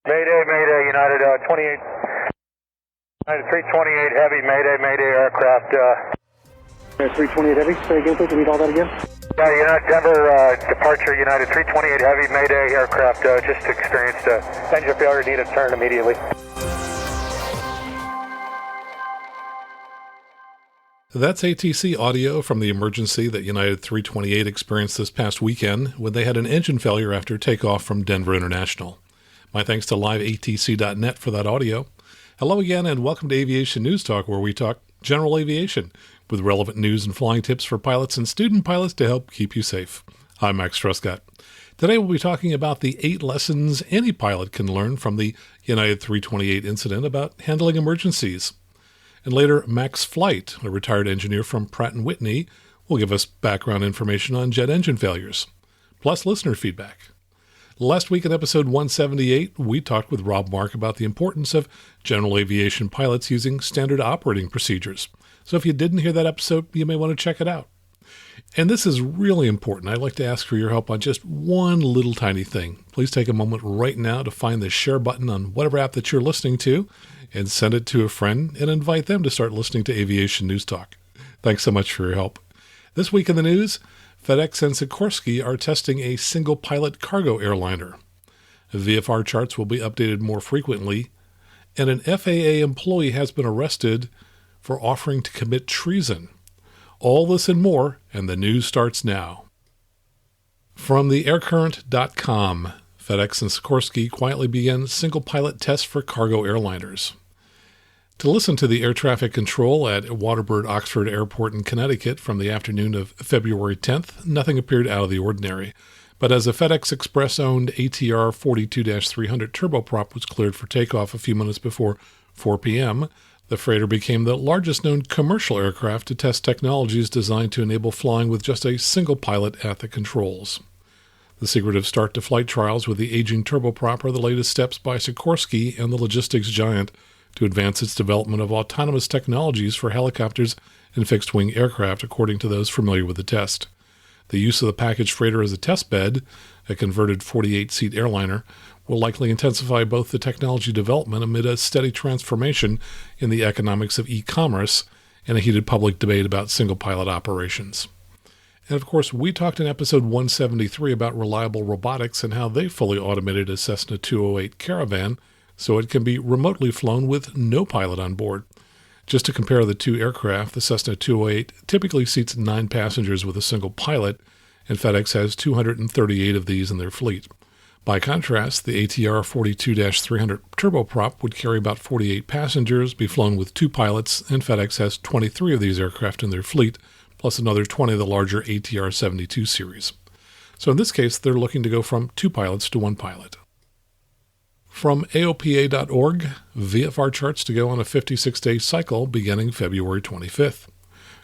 Mayday, Mayday, United 28, United 328 Heavy, Mayday, Mayday aircraft. 328 Heavy, say again, please, read all that again. Yeah, United Denver departure, United 328 Heavy, Mayday aircraft just experienced engine failure, need a turn immediately. That's ATC audio from the emergency that United 328 experienced this past weekend when they had an engine failure after takeoff from Denver International. My thanks to liveatc.net for that audio. Hello again and welcome to Aviation News Talk, where we talk general aviation with relevant news and flying tips for pilots and student pilots to help keep you safe. I'm Max Truscott. Today we'll be talking about the 8 lessons any pilot can learn from the United 328 incident about handling emergencies. And later, Max Flight, a retired engineer from Pratt & Whitney, will give us background information on jet engine failures, plus listener feedback. Last week in episode 178, we talked with Rob Mark about the importance of general aviation pilots using standard operating procedures. So if you didn't hear that episode, you may want to check it out. And this is really important. I'd like to ask for your help on just one little tiny thing. Please take a moment right now to find the share button on whatever app that you're listening to and send it to a friend and invite them to start listening to Aviation News Talk. Thanks so much for your help. This week in the news, FedEx and Sikorsky are testing a single-pilot cargo airliner. VFR charts will be updated more frequently, and an FAA employee has been arrested for offering to commit treason. All this and more, and the news starts now. From the aircurrent.com, FedEx and Sikorsky quietly began single-pilot tests for cargo airliners. To listen to the air traffic control at Waterbird Oxford Airport in Connecticut from the afternoon of February 10th, nothing appeared out of the ordinary. But as a FedEx Express-owned ATR 42-300 turboprop was cleared for takeoff a few minutes before 4 p.m., the freighter became the largest known commercial aircraft to test technologies designed to enable flying with just a single pilot at the controls. The secretive start-to-flight trials with the aging turboprop are the latest steps by Sikorsky and the logistics giant to advance its development of autonomous technologies for helicopters and fixed-wing aircraft, according to those familiar with the test. The use of the package freighter as a test bed, a converted 48-seat airliner, will likely intensify both the technology development amid a steady transformation in the economics of e-commerce and a heated public debate about single-pilot operations. And of course, we talked in episode 173 about reliable robotics and how they fully automated a Cessna 208 Caravan so it can be remotely flown with no pilot on board. Just to compare the two aircraft, the Cessna 208 typically seats 9 passengers with a single pilot, and FedEx has 238 of these in their fleet. By contrast, the ATR 42-300 turboprop would carry about 48 passengers, be flown with 2 pilots, and FedEx has 23 of these aircraft in their fleet, plus another 20 of the larger ATR 72 series. So in this case, they're looking to go from 2 pilots to 1 pilot. From AOPA.org, VFR charts to go on a 56-day cycle beginning February 25th.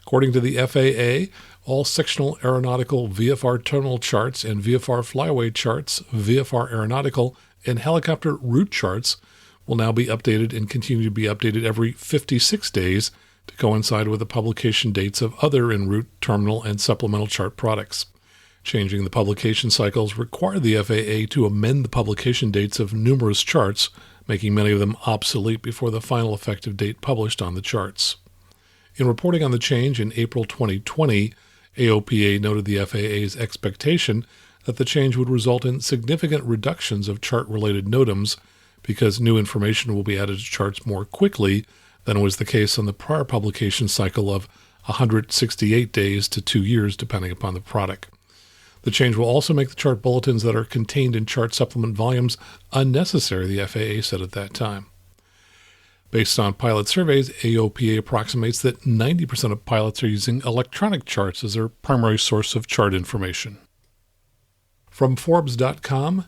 According to the FAA, all sectional aeronautical VFR tonal charts and VFR flyaway charts, VFR aeronautical, and helicopter route charts will now be updated and continue to be updated every 56 days to coincide with the publication dates of other en route terminal and supplemental chart products. Changing the publication cycles required the FAA to amend the publication dates of numerous charts, making many of them obsolete before the final effective date published on the charts. In reporting on the change in April 2020, AOPA noted the FAA's expectation that the change would result in significant reductions of chart-related NOTAMs because new information will be added to charts more quickly than was the case on the prior publication cycle of 168 days to 2 years, depending upon the product. The change will also make the chart bulletins that are contained in chart supplement volumes unnecessary, the FAA said at that time. Based on pilot surveys, AOPA approximates that 90% of pilots are using electronic charts as their primary source of chart information. From Forbes.com,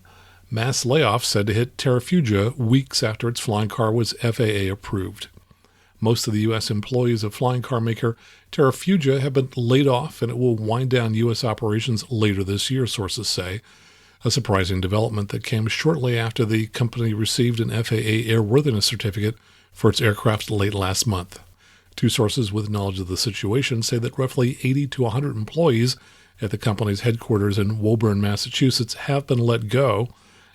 mass layoffs said to hit Terrafugia weeks after its flying car was FAA approved. Most of the U.S. employees of flying car maker Terrafugia have been laid off, and it will wind down U.S. operations later this year, sources say, a surprising development that came shortly after the company received an FAA airworthiness certificate for its aircraft late last month. Two sources with knowledge of the situation say that roughly 80 to 100 employees at the company's headquarters in Woburn, Massachusetts have been let go,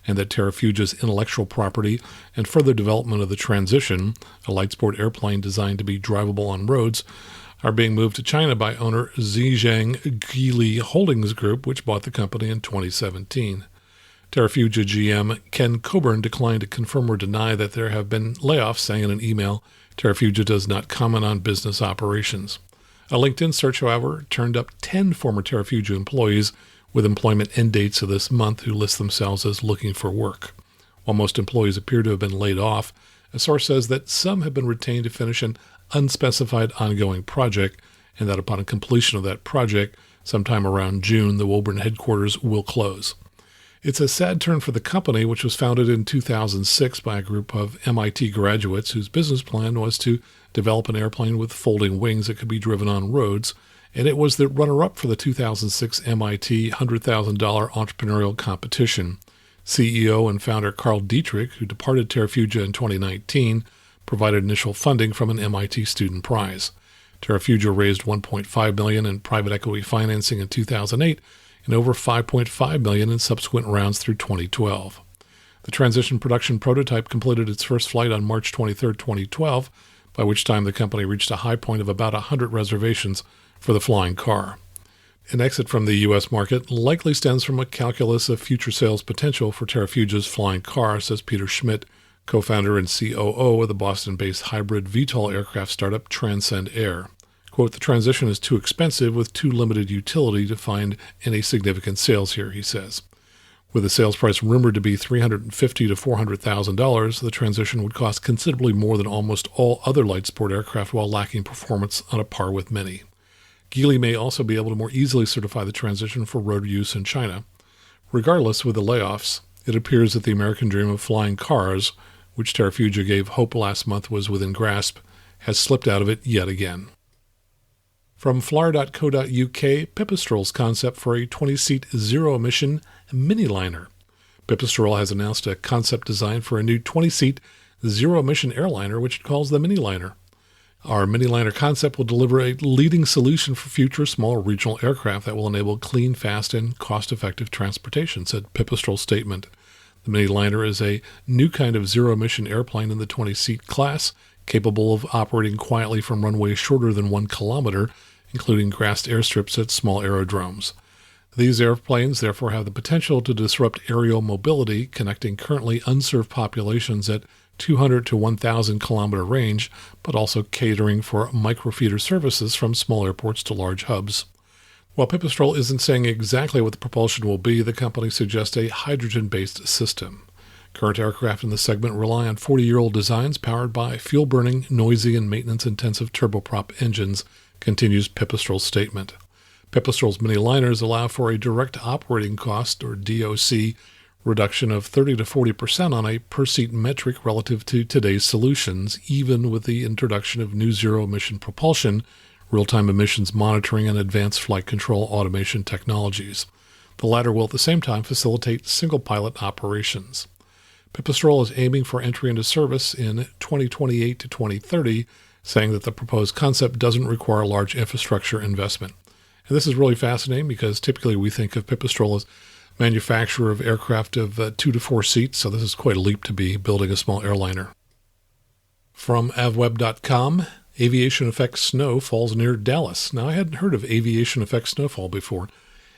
and that Terrafuga's intellectual property and further development of the Transition, a light sport airplane designed to be drivable on roads, are being moved to China by owner Zhejiang Geely Holdings Group, which bought the company in 2017. Terrafuga GM Ken Coburn declined to confirm or deny that there have been layoffs, saying in an email, Terrafuga does not comment on business operations. A LinkedIn search, however, turned up 10 former Terrafuga employees with employment end dates of this month who list themselves as looking for work. While most employees appear to have been laid off, a source says that some have been retained to finish an unspecified ongoing project, and that upon completion of that project, sometime around June, the Woburn headquarters will close. It's a sad turn for the company, which was founded in 2006 by a group of MIT graduates whose business plan was to develop an airplane with folding wings that could be driven on roads, and it was the runner-up for the 2006 MIT $100,000 entrepreneurial competition. CEO and founder Carl Dietrich, who departed Terrafuga in 2019, provided initial funding from an MIT student prize. Terrafuga raised $1.5 million in private equity financing in 2008 and over $5.5 million in subsequent rounds through 2012. The Transition production prototype completed its first flight on March 23, 2012, by which time the company reached a high point of about 100 reservations for the flying car. An exit from the U.S. market likely stems from a calculus of future sales potential for Terrafuga's flying car, says Peter Schmidt, co-founder and COO of the Boston-based hybrid VTOL aircraft startup Transcend Air. Quote, the Transition is too expensive with too limited utility to find any significant sales here, he says. With the sales price rumored to be $350,000 to $400,000, the Transition would cost considerably more than almost all other light sport aircraft while lacking performance on a par with many. Geely may also be able to more easily certify the Transition for road use in China. Regardless, with the layoffs, it appears that the American dream of flying cars, which Terrafuga gave hope last month was within grasp, has slipped out of it yet again. From flyer.co.uk, Pipistrel's concept for a 20-seat zero-emission mini-liner. Pipistrel has announced a concept design for a new 20-seat zero-emission airliner, which it calls the mini-liner. Our mini-liner concept will deliver a leading solution for future smaller regional aircraft that will enable clean, fast, and cost-effective transportation, said Pipistrel's statement. The mini-liner is a new kind of zero-emission airplane in the 20-seat class, capable of operating quietly from runways shorter than 1 kilometer, including grassed airstrips at small aerodromes. These airplanes therefore have the potential to disrupt aerial mobility, connecting currently unserved populations at 200 to 1,000 kilometer range, but also catering for microfeeder services from small airports to large hubs. While Pipistrel isn't saying exactly what the propulsion will be, the company suggests a hydrogen-based system. Current aircraft in the segment rely on 40-year-old designs powered by fuel-burning, noisy, and maintenance-intensive turboprop engines, continues Pipistrel's statement. Pipistrel's mini-liners allow for a direct operating cost, or DOC, reduction of 30 to 40% on a per-seat metric relative to today's solutions, even with the introduction of new zero-emission propulsion, real-time emissions monitoring, and advanced flight control automation technologies. The latter will at the same time facilitate single-pilot operations. Pipistrel is aiming for entry into service in 2028 to 2030, saying that the proposed concept doesn't require large infrastructure investment. And this is really fascinating because typically we think of Pipistrel as manufacturer of aircraft of 2 to 4 seats, so this is quite a leap to be building a small airliner. From avweb.com, aviation effect snow falls near Dallas. Now, I hadn't heard of aviation effect snowfall before.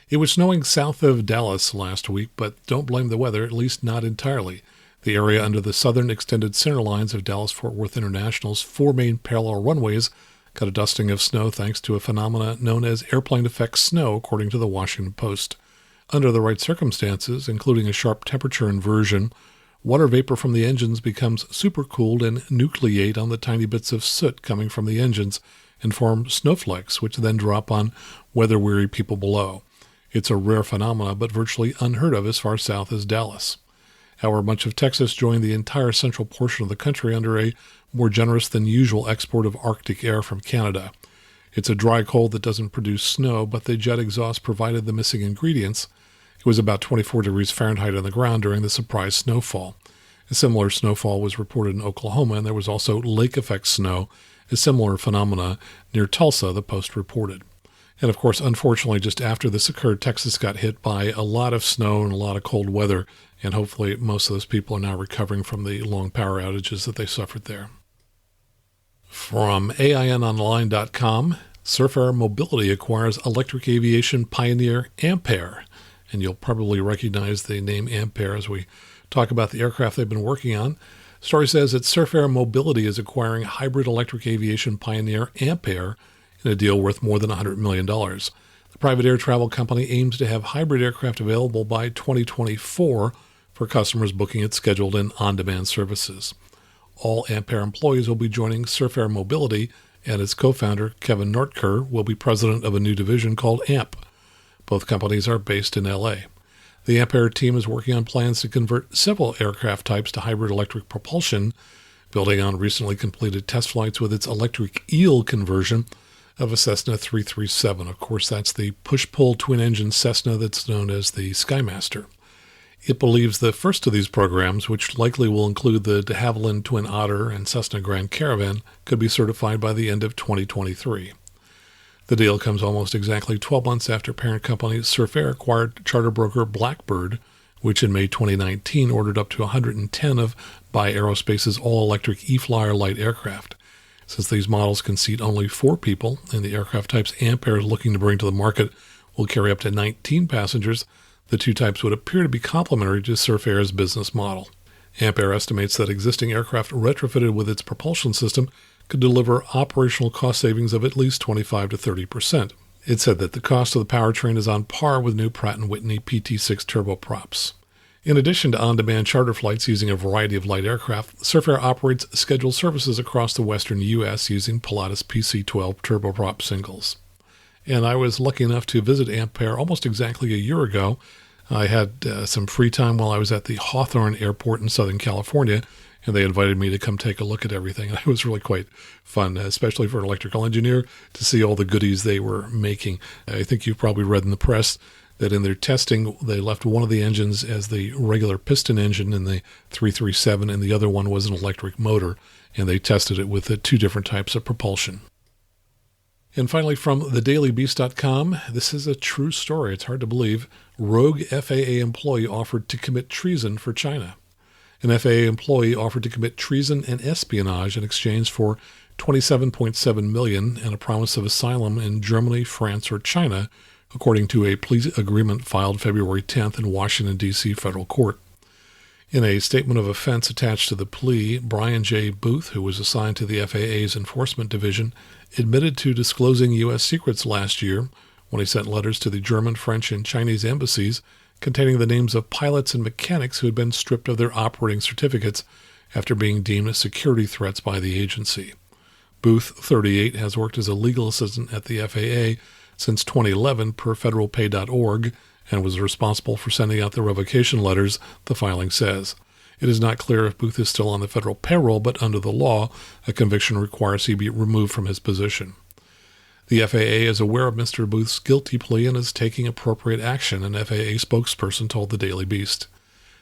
It was snowing south of Dallas last week, but don't blame the weather, at least not entirely. The area under the southern extended center lines of Dallas-Fort Worth International's 4 main parallel runways got a dusting of snow thanks to a phenomena known as airplane effect snow, according to the Washington Post. Under the right circumstances, including a sharp temperature inversion, water vapor from the engines becomes supercooled and nucleate on the tiny bits of soot coming from the engines and form snowflakes, which then drop on weather-weary people below. It's a rare phenomena, but virtually unheard of as far south as Dallas. However, much of Texas joined the entire central portion of the country under a more generous than usual export of Arctic air from Canada. It's a dry cold that doesn't produce snow, but the jet exhaust provided the missing ingredients. It was about 24 degrees Fahrenheit on the ground during the surprise snowfall. A similar snowfall was reported in Oklahoma, and there was also lake effect snow, a similar phenomena near Tulsa, the Post reported. And of course, unfortunately, just after this occurred, Texas got hit by a lot of snow and a lot of cold weather, and hopefully most of those people are now recovering from the long power outages that they suffered there. From AINonline.com, Surf Air Mobility acquires electric aviation pioneer Ampere, and you'll probably recognize the name Ampere as we talk about the aircraft they've been working on. The story says that Surf Air Mobility is acquiring hybrid electric aviation pioneer Ampere in a deal worth more than $100 million. The private air travel company aims to have hybrid aircraft available by 2024 for customers booking its scheduled and on-demand services. All Ampere employees will be joining Surf Air Mobility, and its co-founder, Kevin Nortker, will be president of a new division called AMP. Both companies are based in LA. The Ampere team is working on plans to convert several aircraft types to hybrid electric propulsion, building on recently completed test flights with its electric eel conversion of a Cessna 337. Of course, that's the push-pull twin-engine Cessna that's known as the Skymaster. It believes the first of these programs, which likely will include the de Havilland Twin Otter and Cessna Grand Caravan, could be certified by the end of 2023. The deal comes almost exactly 12 months after parent company Surf Air acquired charter broker Blackbird, which in May 2019 ordered up to 110 of Buy Aerospace's all-electric E-Flyer light aircraft. Since these models can seat only 4 people, and the aircraft types Ampere is looking to bring to the market will carry up to 19 passengers, the two types would appear to be complementary to Surf Air's business model. Ampere estimates that existing aircraft retrofitted with its propulsion system could deliver operational cost savings of at least 25 to 30%. It said that the cost of the powertrain is on par with new Pratt & Whitney PT6 turboprops. In addition to on-demand charter flights using a variety of light aircraft, Surf Air operates scheduled services across the western U.S. using Pilatus PC-12 turboprop singles. And I was lucky enough to visit Ampere almost exactly a year ago. I had some free time while I was at the Hawthorne Airport in Southern California, and they invited me to come take a look at everything. And it was really quite fun, especially for an electrical engineer, to see all the goodies they were making. I think you've probably read in the press that in their testing, they left one of the engines as the regular piston engine in the 337, and the other one was an electric motor, and they tested it with 2 different types of propulsion. And finally, from thedailybeast.com, this is a true story. It's hard to believe. Rogue FAA employee offered to commit treason for China. An FAA employee offered to commit treason and espionage in exchange for $27.7 million and a promise of asylum in Germany, France, or China, according to a plea agreement filed February 10th in Washington, D.C. federal court. In a statement of offense attached to the plea, Brian J. Booth, who was assigned to the FAA's Enforcement Division, admitted to disclosing U.S. secrets last year when he sent letters to the German, French, and Chinese embassies containing the names of pilots and mechanics who had been stripped of their operating certificates after being deemed security threats by the agency. Booth, 38, has worked as a legal assistant at the FAA since 2011 per federalpay.org and was responsible for sending out the revocation letters, the filing says. It is not clear if Booth is still on the federal payroll, but under the law, a conviction requires he be removed from his position. The FAA is aware of Mr. Booth's guilty plea and is taking appropriate action, an FAA spokesperson told the Daily Beast.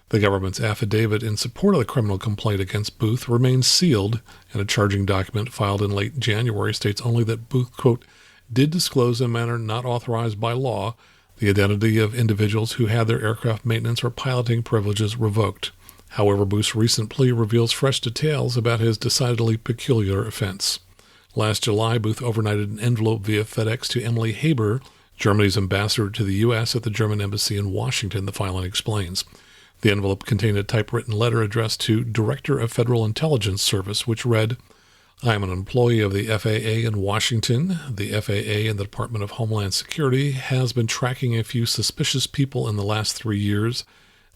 The government's affidavit in support of the criminal complaint against Booth remains sealed, and a charging document filed in late January states only that Booth, quote, did disclose in a manner not authorized by law the identity of individuals who had their aircraft maintenance or piloting privileges revoked. However, Booth's recent plea reveals fresh details about his decidedly peculiar offense. Last July, Booth overnighted an envelope via FedEx to Emily Haber, Germany's ambassador to the U.S. at the German embassy in Washington, the filing explains. The envelope contained a typewritten letter addressed to Director of Federal Intelligence Service, which read, I am an employee of the FAA in Washington. The FAA and the Department of Homeland Security has been tracking a few suspicious people in the last 3 years.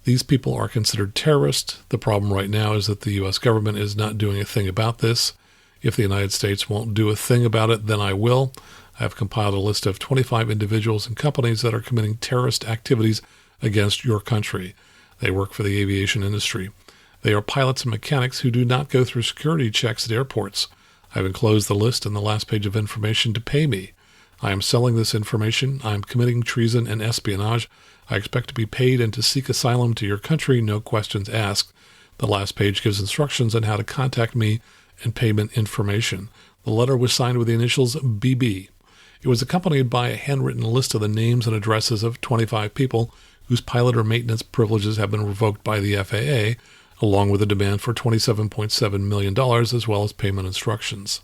These people are considered terrorists. The problem right now is that the U.S. government is not doing a thing about this. If the United States won't do a thing about it, then I will. I have compiled a list of 25 individuals and companies that are committing terrorist activities against your country. They work for the aviation industry. They are pilots and mechanics who do not go through security checks at airports. I have enclosed the list in the last page of information to pay me. I am selling this information. I am committing treason and espionage. I expect to be paid and to seek asylum to your country, no questions asked. The last page gives instructions on how to contact me and payment information. The letter was signed with the initials BB. It was accompanied by a handwritten list of the names and addresses of 25 people whose pilot or maintenance privileges have been revoked by the FAA, along with a demand for $27.7 million as well as payment instructions.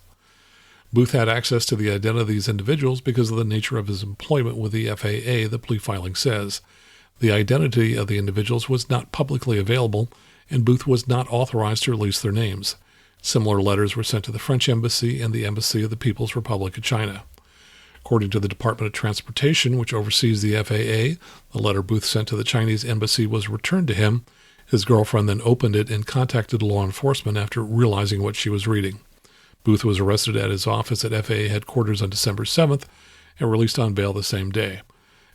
Booth had access to the identity of these individuals because of the nature of his employment with the FAA, the plea filing says. The identity of the individuals was not publicly available, and Booth was not authorized to release their names. Similar letters were sent to the French Embassy and the Embassy of the People's Republic of China. According to the Department of Transportation, which oversees the FAA, the letter Booth sent to the Chinese Embassy was returned to him. His girlfriend then opened it and contacted law enforcement after realizing what she was reading. Booth was arrested at his office at FAA headquarters on December 7th and released on bail the same day.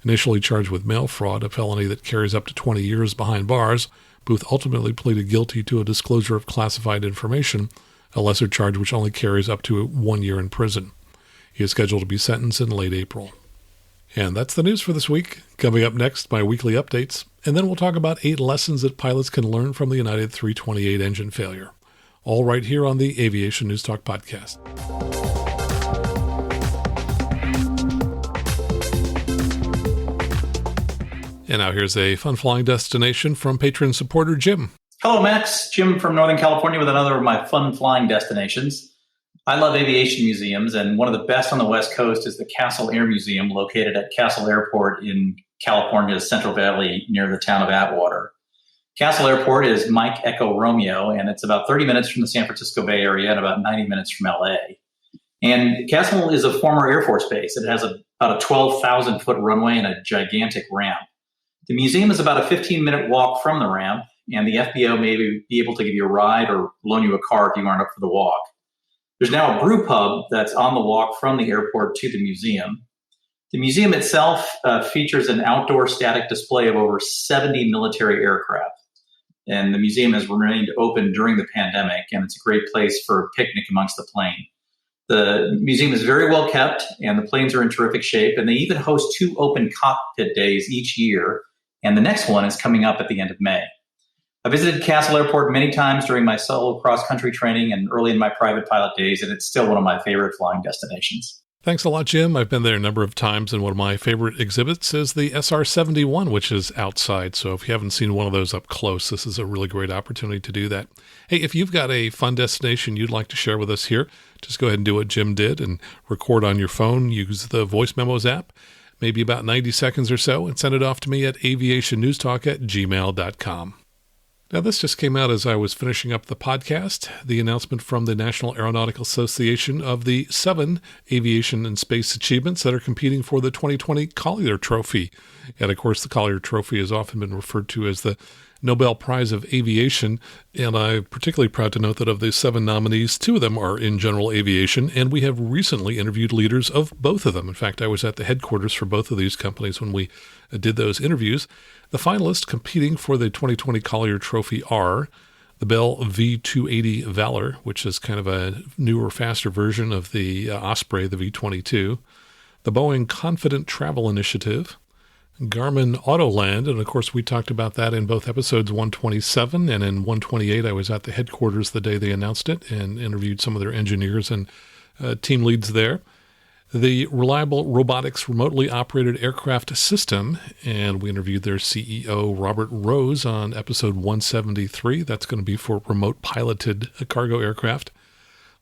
Initially charged with mail fraud, a felony that carries up to 20 years behind bars, Booth ultimately pleaded guilty to a disclosure of classified information, a lesser charge which only carries up to 1 year in prison. He is scheduled to be sentenced in late April. And that's the news for this week. Coming up next, my weekly updates, and then we'll talk about 8 lessons that pilots can learn from the United 328 engine failure. All right here on the Aviation News Talk podcast. And now here's a fun flying destination from patron supporter Jim. Hello, Max. Jim from Northern California with another of my fun flying destinations. I love aviation museums, and one of the best on the West Coast is the Castle Air Museum located at Castle Airport in California's Central Valley near the town of Atwater. Castle Airport is Mike Echo Romeo, and it's about 30 minutes from the San Francisco Bay Area and about 90 minutes from LA. And Castle is a former Air Force base. It has about a 12,000-foot runway and a gigantic ramp. The museum is about a 15-minute walk from the ramp, and the FBO may be able to give you a ride or loan you a car if you aren't up for the walk. There's now a brew pub that's on the walk from the airport to the museum. The museum itself features an outdoor static display of over 70 military aircraft. And the museum has remained open during the pandemic, and it's a great place for a picnic amongst the plane. The museum is very well kept, and the planes are in terrific shape, and they even host 2 open cockpit days each year, and the next one is coming up at the end of May. I visited Castle Airport many times during my solo cross-country training and early in my private pilot days, and it's still one of my favorite flying destinations. Thanks a lot, Jim. I've been there a number of times, and one of my favorite exhibits is the SR20, which is outside. So if you haven't seen one of those up close, this is a really great opportunity to do that. Hey, if you've got a fun destination you'd like to share with us here, just go ahead and do what Jim did and record on your phone. Use the Voice Memos app, maybe about 90 seconds or so, and send it off to me at aviationnewstalk@gmail.com. Now, this just came out as I was finishing up the podcast, the announcement from the National Aeronautical Association of the 7 aviation and space achievements that are competing for the 2020 Collier Trophy. And, of course, the Collier Trophy has often been referred to as the Nobel Prize of Aviation, and I'm particularly proud to note that of the 7 nominees, 2 of them are in general aviation, and we have recently interviewed leaders of both of them. In fact, I was at the headquarters for both of these companies when we did those interviews. The finalists competing for the 2020 Collier Trophy are the Bell V-280 Valor, which is kind of a newer, faster version of the Osprey, the V-22, the Boeing Confident Travel Initiative, Garmin Autoland, and of course we talked about that in both episodes 127 and in 128. I was at the headquarters the day they announced it and interviewed some of their engineers and team leads there. The Reliable Robotics Remotely Operated Aircraft System, and we interviewed their CEO, Robert Rose, on episode 173. That's going to be for remote piloted cargo aircraft.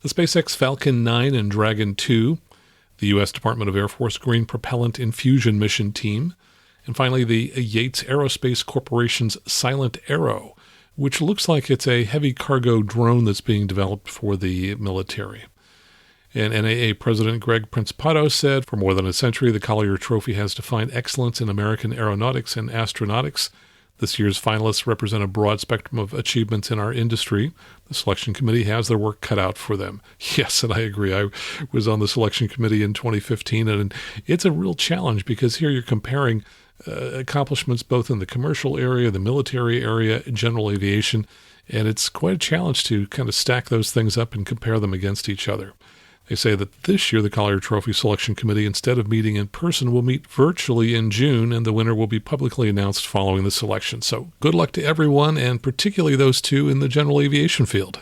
The SpaceX Falcon 9 and Dragon 2, the U.S. Department of Air Force Green Propellant Infusion Mission Team, and finally the Yates Aerospace Corporation's Silent Arrow, which looks like it's a heavy cargo drone that's being developed for the military. And NAA President Greg Principato said, for more than a century, the Collier Trophy has defined excellence in American aeronautics and astronautics. This year's finalists represent a broad spectrum of achievements in our industry. The selection committee has their work cut out for them. Yes, and I agree. I was on the selection committee in 2015, and it's a real challenge because here you're comparing accomplishments both in the commercial area, the military area, general aviation, and it's quite a challenge to kind of stack those things up and compare them against each other. They say that this year the Collier Trophy Selection Committee, instead of meeting in person, will meet virtually in June, and the winner will be publicly announced following the selection. So good luck to everyone, and particularly those 2 in the general aviation field.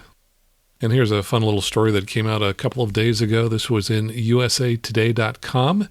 And here's a fun little story that came out a couple of days ago. This was in usatoday.com,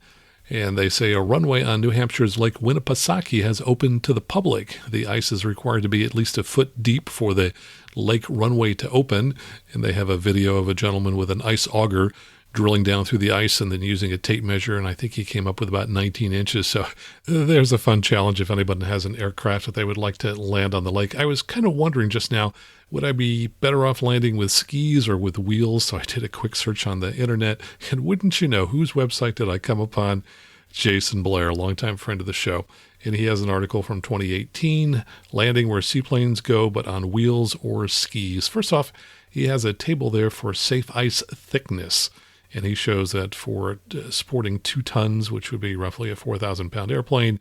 And they say a runway on New Hampshire's Lake Winnipesaukee has opened to the public. The ice is required to be at least a foot deep for the lake runway to open. And they have a video of a gentleman with an ice auger drilling down through the ice and then using a tape measure, and I think he came up with about 19 inches. So there's a fun challenge if anybody has an aircraft that they would like to land on the lake. I was kind of wondering just now, would I be better off landing with skis or with wheels? So I did a quick search on the internet, and wouldn't you know, whose website did I come upon? Jason Blair, a longtime friend of the show. And he has an article from 2018, landing where seaplanes go, but on wheels or skis. First off, he has a table there for safe ice thickness. And he shows that for sporting 2 tons, which would be roughly a 4,000-pound airplane,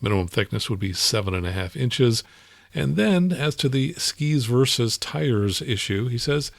minimum thickness would be 7.5 inches. And then as to the skis versus tires issue, he says,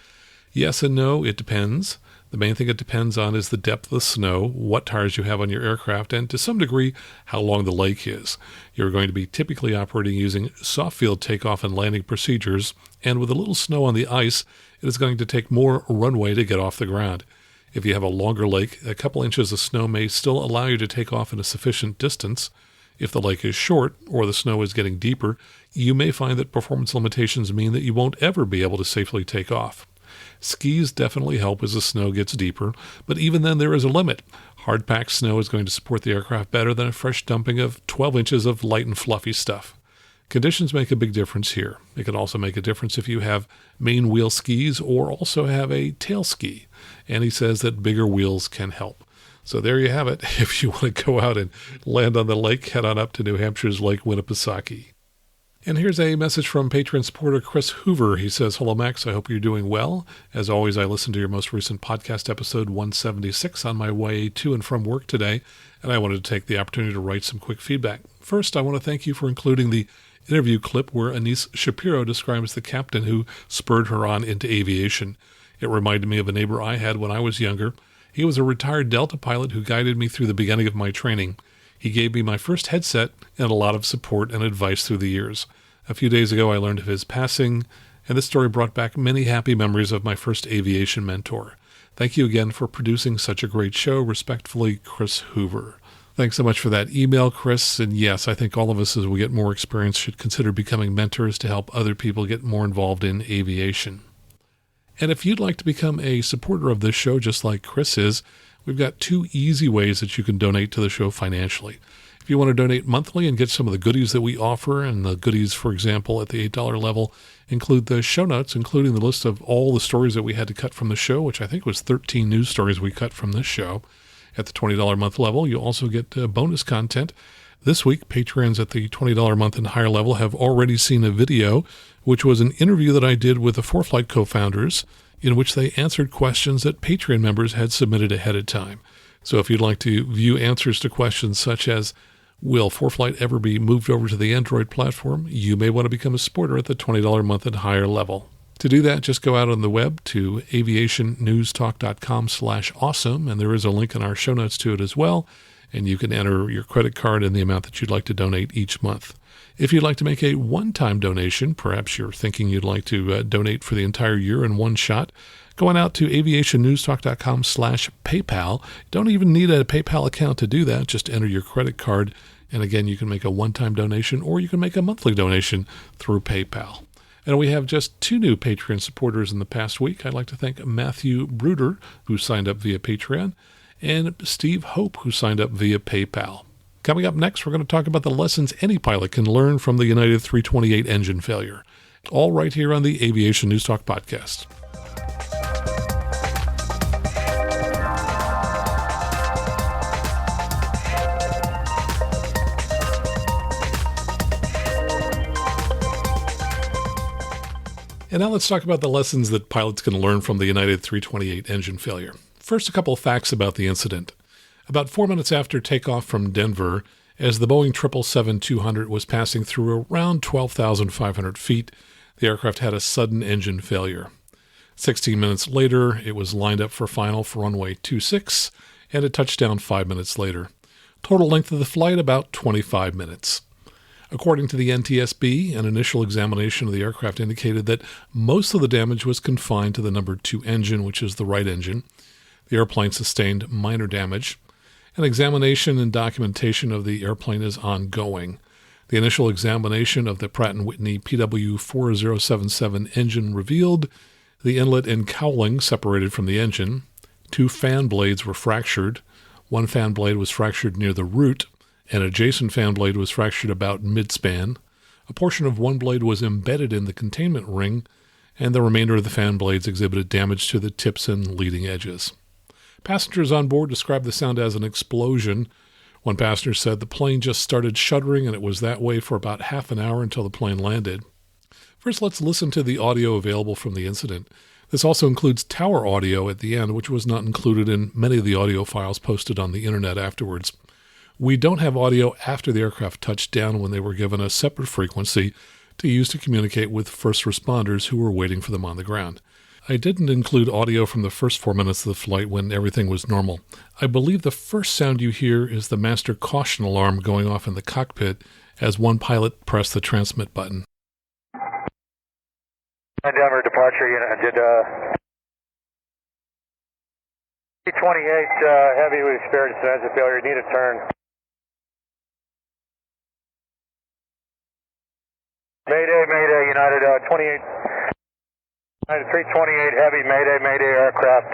yes and no, it depends. The main thing it depends on is the depth of the snow, what tires you have on your aircraft, and to some degree, how long the lake is. You're going to be typically operating using soft field takeoff and landing procedures, and with a little snow on the ice, it is going to take more runway to get off the ground. If you have a longer lake, a couple inches of snow may still allow you to take off in a sufficient distance. If the lake is short or the snow is getting deeper, you may find that performance limitations mean that you won't ever be able to safely take off. Skis definitely help as the snow gets deeper, but even then there is a limit. Hard-packed snow is going to support the aircraft better than a fresh dumping of 12 inches of light and fluffy stuff. Conditions make a big difference here. It can also make a difference if you have main wheel skis or also have a tail ski. And he says that bigger wheels can help. So there you have it. If you want to go out and land on the lake, head on up to New Hampshire's Lake Winnipesaukee. And here's a message from Patreon supporter Chris Hoover. He says, hello, Max. I hope you're doing well. As always, I listened to your most recent podcast, episode 176, on my way to and from work today, and I wanted to take the opportunity to write some quick feedback. First, I want to thank you for including the interview clip where Anise Shapiro describes the captain who spurred her on into aviation. It reminded me of a neighbor I had when I was younger. He was a retired Delta pilot who guided me through the beginning of my training. He gave me my first headset and a lot of support and advice through the years. A few days ago, I learned of his passing, and this story brought back many happy memories of my first aviation mentor. Thank you again for producing such a great show. Respectfully, Chris Hoover. Thanks so much for that email, Chris. And yes, I think all of us, as we get more experience, should consider becoming mentors to help other people get more involved in aviation. And if you'd like to become a supporter of this show, just like Chris is, we've got 2 easy ways that you can donate to the show financially. If you want to donate monthly and get some of the goodies that we offer, and the goodies, for example, at the $8 level, include the show notes, including the list of all the stories that we had to cut from the show, which I think was 13 news stories we cut from this show. At the $20 month level, you'll also get bonus content. This week, patrons at the $20 month and higher level have already seen a video, which was an interview that I did with the ForeFlight co-founders, in which they answered questions that Patreon members had submitted ahead of time. So if you'd like to view answers to questions such as, will ForeFlight ever be moved over to the Android platform, you may want to become a supporter at the $20 month and higher level. To do that, just go out on the web to aviationnewstalk.com/awesome, and there is a link in our show notes to it as well, and you can enter your credit card and the amount that you'd like to donate each month. If you'd like to make a one-time donation, perhaps you're thinking you'd like to donate for the entire year in one shot, go on out to aviationnewstalk.com/PayPal. Don't even need a PayPal account to do that. Just enter your credit card, and again, you can make a one-time donation or you can make a monthly donation through PayPal. And we have just 2 new Patreon supporters in the past week. I'd like to thank Matthew Bruder, who signed up via Patreon, and Steve Hope, who signed up via PayPal. Coming up next, we're going to talk about the lessons any pilot can learn from the United 328 engine failure. All right here on the Aviation News Talk podcast. And now let's talk about the lessons that pilots can learn from the United 328 engine failure. First, a couple of facts about the incident. About 4 minutes after takeoff from Denver, as the Boeing 777-200 was passing through around 12,500 feet, the aircraft had a sudden engine failure. 16 minutes later, it was lined up for final for runway 26, and it touched down 5 minutes later. Total length of the flight, about 25 minutes. According to the NTSB, an initial examination of the aircraft indicated that most of the damage was confined to the number 2 engine, which is the right engine. The airplane sustained minor damage. An examination and documentation of the airplane is ongoing. The initial examination of the Pratt & Whitney PW4077 engine revealed the inlet and cowling separated from the engine. 2 fan blades were fractured. 1 fan blade was fractured near the root. An adjacent fan blade was fractured about mid-span. A portion of one blade was embedded in the containment ring, and the remainder of the fan blades exhibited damage to the tips and leading edges. Passengers on board described the sound as an explosion. One passenger said the plane just started shuddering, and it was that way for about half an hour until the plane landed. First, let's listen to the audio available from the incident. This also includes tower audio at the end, which was not included in many of the audio files posted on the internet afterwards. We don't have audio after the aircraft touched down when they were given a separate frequency to use to communicate with first responders who were waiting for them on the ground. I didn't include audio from the first 4 minutes of the flight when everything was normal. I believe the first sound you hear is the master caution alarm going off in the cockpit as one pilot pressed the transmit button. Denver departure unit, did 328 Heavy, we experienced an engine failure, need a turn. Mayday, Mayday, United 28, United 328 Heavy, Mayday, Mayday aircraft.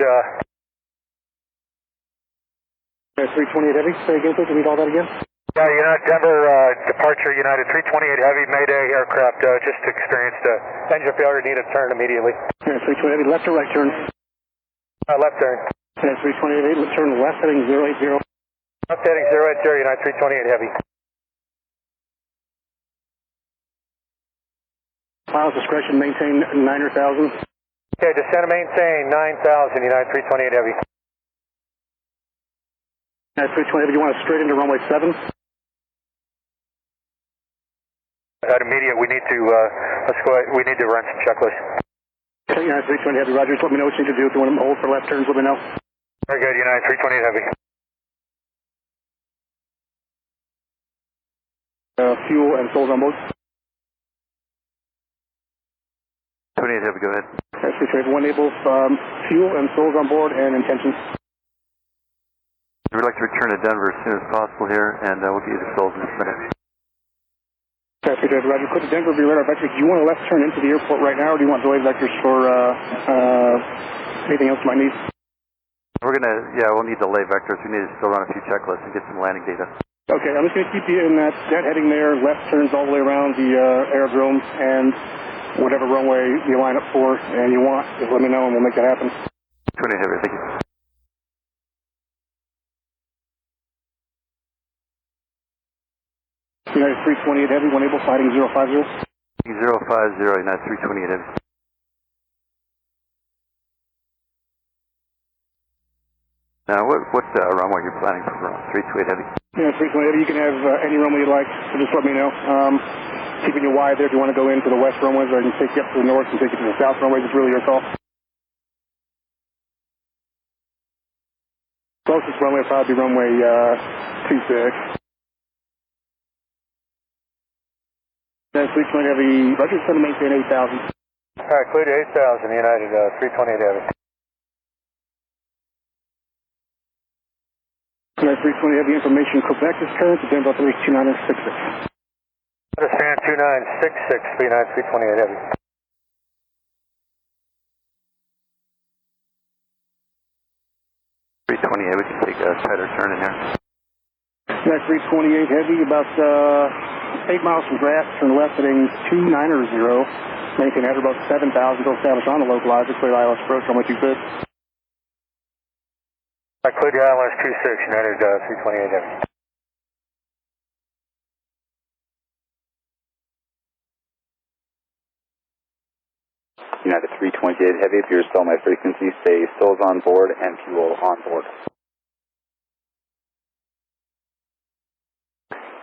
328 Heavy, say again, please, read all that again. Yeah, United Denver departure, United 328 Heavy, Mayday aircraft, just experienced engine failure, need a turn immediately. 328 Heavy, left or right turn? Left turn. 328 Heavy, turn left heading 080. Left heading 080, United 328 Heavy. Pilot's discretion, maintain 9,000. Okay, descend and maintain 9,000, United 328 Heavy. United 328 Heavy, you want to straight into runway 7? At immediate, we need to let's go ahead, we need to run some checklists. Okay, United 328 Heavy, Roger. Just let me know what you need to do. If you want to hold for left turns, let me know. Very good, United 328 Heavy. Fuel and souls on board. 28 Heavy, go ahead. United 328 Heavy, one able fuel and souls on board and intentions. We'd like to return to Denver as soon as possible here, and we'll get you the souls in a minute. Roger, put the Denver be radar vectors. Do you want to left turn into the airport right now, or do you want delayed vectors for anything else you might need? We'll need delay vectors. We need to still run a few checklists and get some landing data. Okay, I'm just going to keep you in that heading there, left turns all the way around the aerodrome, and whatever runway you line up for and you want, just let me know and we'll make that happen. 28 Heavy, thank you. United 328 Heavy, one able, fighting 050. 050, United 328 Heavy. Now, what runway you're planning for 328 Heavy? United 328 Heavy, you can have any runway you like, so just let me know. Keeping you wide there if you want to go into the west runways, or I can take you up to the north and take you to the south runways. It's really your call. Closest runway will probably be runway 26. United 328 Heavy, Roger, send to maintain 8,000. All right, clear to 8,000, United 328 Heavy. United 328 Heavy, information, Quebec is current to Denver 2966. Understand 2966 for United 328 Heavy. We can take a tighter turn in here. United 328 Heavy, about 8 miles from Grass, turn left heading 290. Maintain at about 7,000, go establish on the localizer, clear ILS approach, runway 26. I cleared the ILS 26, United 328 Heavy. United 328 Heavy, if you're still my frequency, say souls on board and fuel on board.